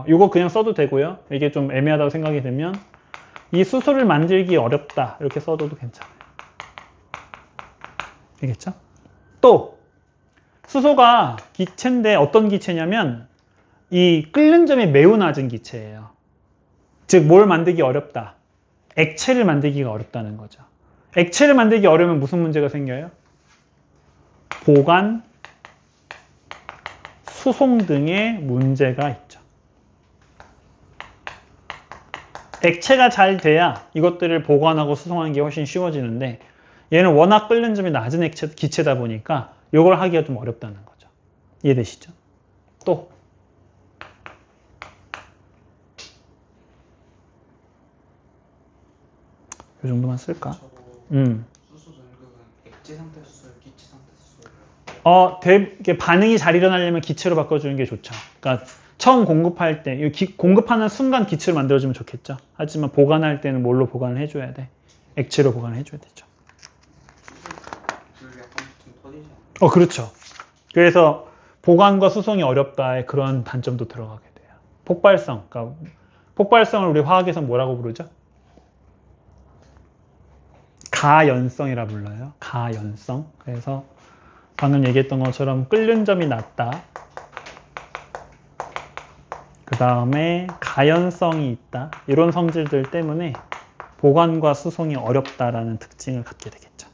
이거 그냥 써도 되고요. 이게 좀 애매하다고 생각이 되면 이 수소를 만들기 어렵다 이렇게 써도 괜찮아요. 알겠죠? 또 수소가 기체인데 어떤 기체냐면 이 끓는 점이 매우 낮은 기체예요. 즉 뭘 만들기 어렵다? 액체를 만들기가 어렵다는 거죠. 액체를 만들기 어려우면 무슨 문제가 생겨요? 보관, 수송 등의 문제가 있죠. 액체가 잘 돼야 이것들을 보관하고 수송하는 게 훨씬 쉬워지는데 얘는 워낙 끓는 점이 낮은 기체다 보니까 이걸 하기가 좀 어렵다는 거죠. 이해되시죠? 또 이 정도만 쓸까? 저거 수소 전극은 액체 상태 수소예요, 기체 상태 수소예요? 이게 반응이 잘 일어나려면 기체로 바꿔주는 게 좋죠. 그러니까 처음 공급할 때, 공급하는 순간 기체로 만들어주면 좋겠죠. 하지만 보관할 때는 뭘로 보관을 해줘야 돼? 액체로 보관을 해줘야 되죠. 불 약간 좀 터지지 않아요? 그렇죠. 그래서 보관과 수송이 어렵다의 그런 단점도 들어가게 돼요. 폭발성. 그러니까 폭발성을 우리 화학에서 뭐라고 부르죠? 가연성이라 불러요. 가연성. 그래서 방금 얘기했던 것처럼 끓는 점이 낮다. 그 다음에 가연성이 있다. 이런 성질들 때문에 보관과 수송이 어렵다라는 특징을 갖게 되겠죠.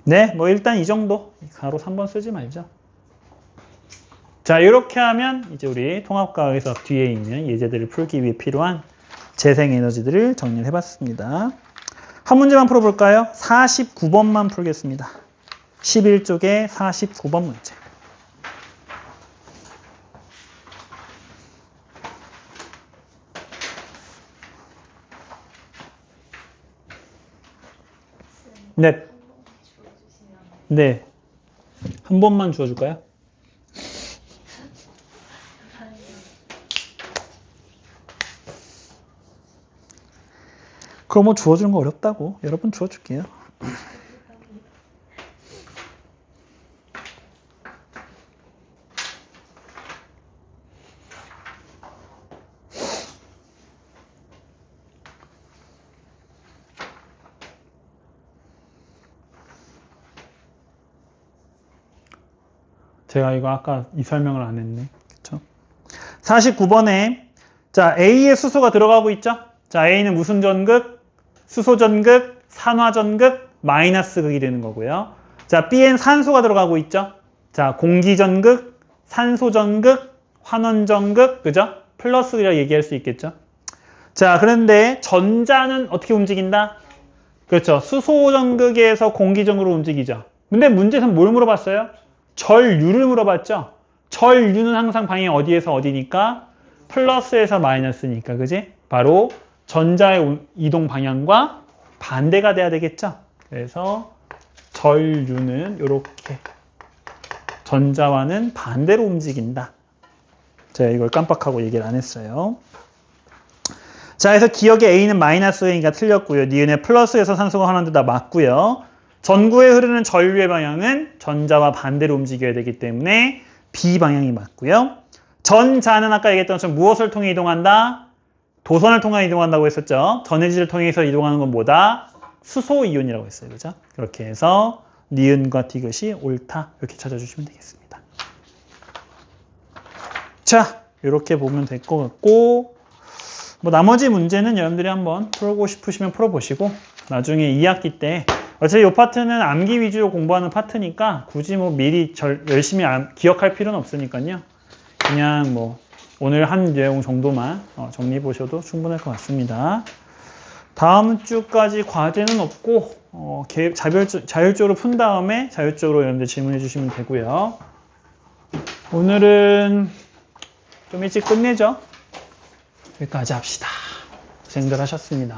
네, 뭐 일단 이 정도. 가로 3번 쓰지 말죠. 자, 이렇게 하면 이제 우리 통합과학에서 뒤에 있는 예제들을 풀기 위해 필요한 재생에너지들을 정리를 해봤습니다. 한 문제만 풀어볼까요? 49번만 풀겠습니다. 11쪽에 49번 문제. 네. 네. 한 번만 주워줄까요? 그럼 뭐 주워주는 거 어렵다고. 여러분 주워줄게요. 제가 이거 아까 이 설명을 안 했네. 그쵸? 49번에 자, A의 수소가 들어가고 있죠? 자, A는 무슨 전극? 수소 전극, 산화 전극, 마이너스 극이 되는 거고요. 자, B엔 산소가 들어가고 있죠? 자, 공기 전극, 산소 전극, 환원 전극, 그죠? 플러스라 얘기할 수 있겠죠? 자, 그런데 전자는 어떻게 움직인다? 그렇죠. 수소 전극에서 공기 전극으로 움직이죠. 근데 문제에서는 뭘 물어봤어요? 전류를 물어봤죠? 전류는 항상 방향이 어디에서 어디니까? 플러스에서 마이너스니까, 그지? 바로 전자의 이동 방향과 반대가 돼야 되겠죠? 그래서 전류는 이렇게 전자와는 반대로 움직인다. 제가 이걸 깜빡하고 얘기를 안 했어요. 자, 그래서 기억에 A는 마이너스이니까 틀렸고요. 니은의 플러스에서 산소가 하나인데 다 맞고요. 전구에 흐르는 전류의 방향은 전자와 반대로 움직여야 되기 때문에 B 방향이 맞고요. 전자는 아까 얘기했던 것처럼 무엇을 통해 이동한다? 도선을 통해 이동한다고 했었죠. 전해질을 통해서 이동하는 건 뭐다? 수소이온이라고 했어요. 그죠? 그렇게 해서 니은과 디귿이 옳다. 이렇게 찾아주시면 되겠습니다. 자, 이렇게 보면 될 것 같고 뭐 나머지 문제는 여러분들이 한번 풀고 싶으시면 풀어보시고 나중에 2학기 때 어차피 이 파트는 암기 위주로 공부하는 파트니까 굳이 뭐 미리 열심히 기억할 필요는 없으니까요. 그냥 뭐 오늘 한 내용 정도만 정리해 보셔도 충분할 것 같습니다. 다음 주까지 과제는 없고 자율적으로 푼 다음에 자율적으로 여러분들 질문해 주시면 되고요. 오늘은 좀 일찍 끝내죠. 여기까지 합시다. 고생들 하셨습니다.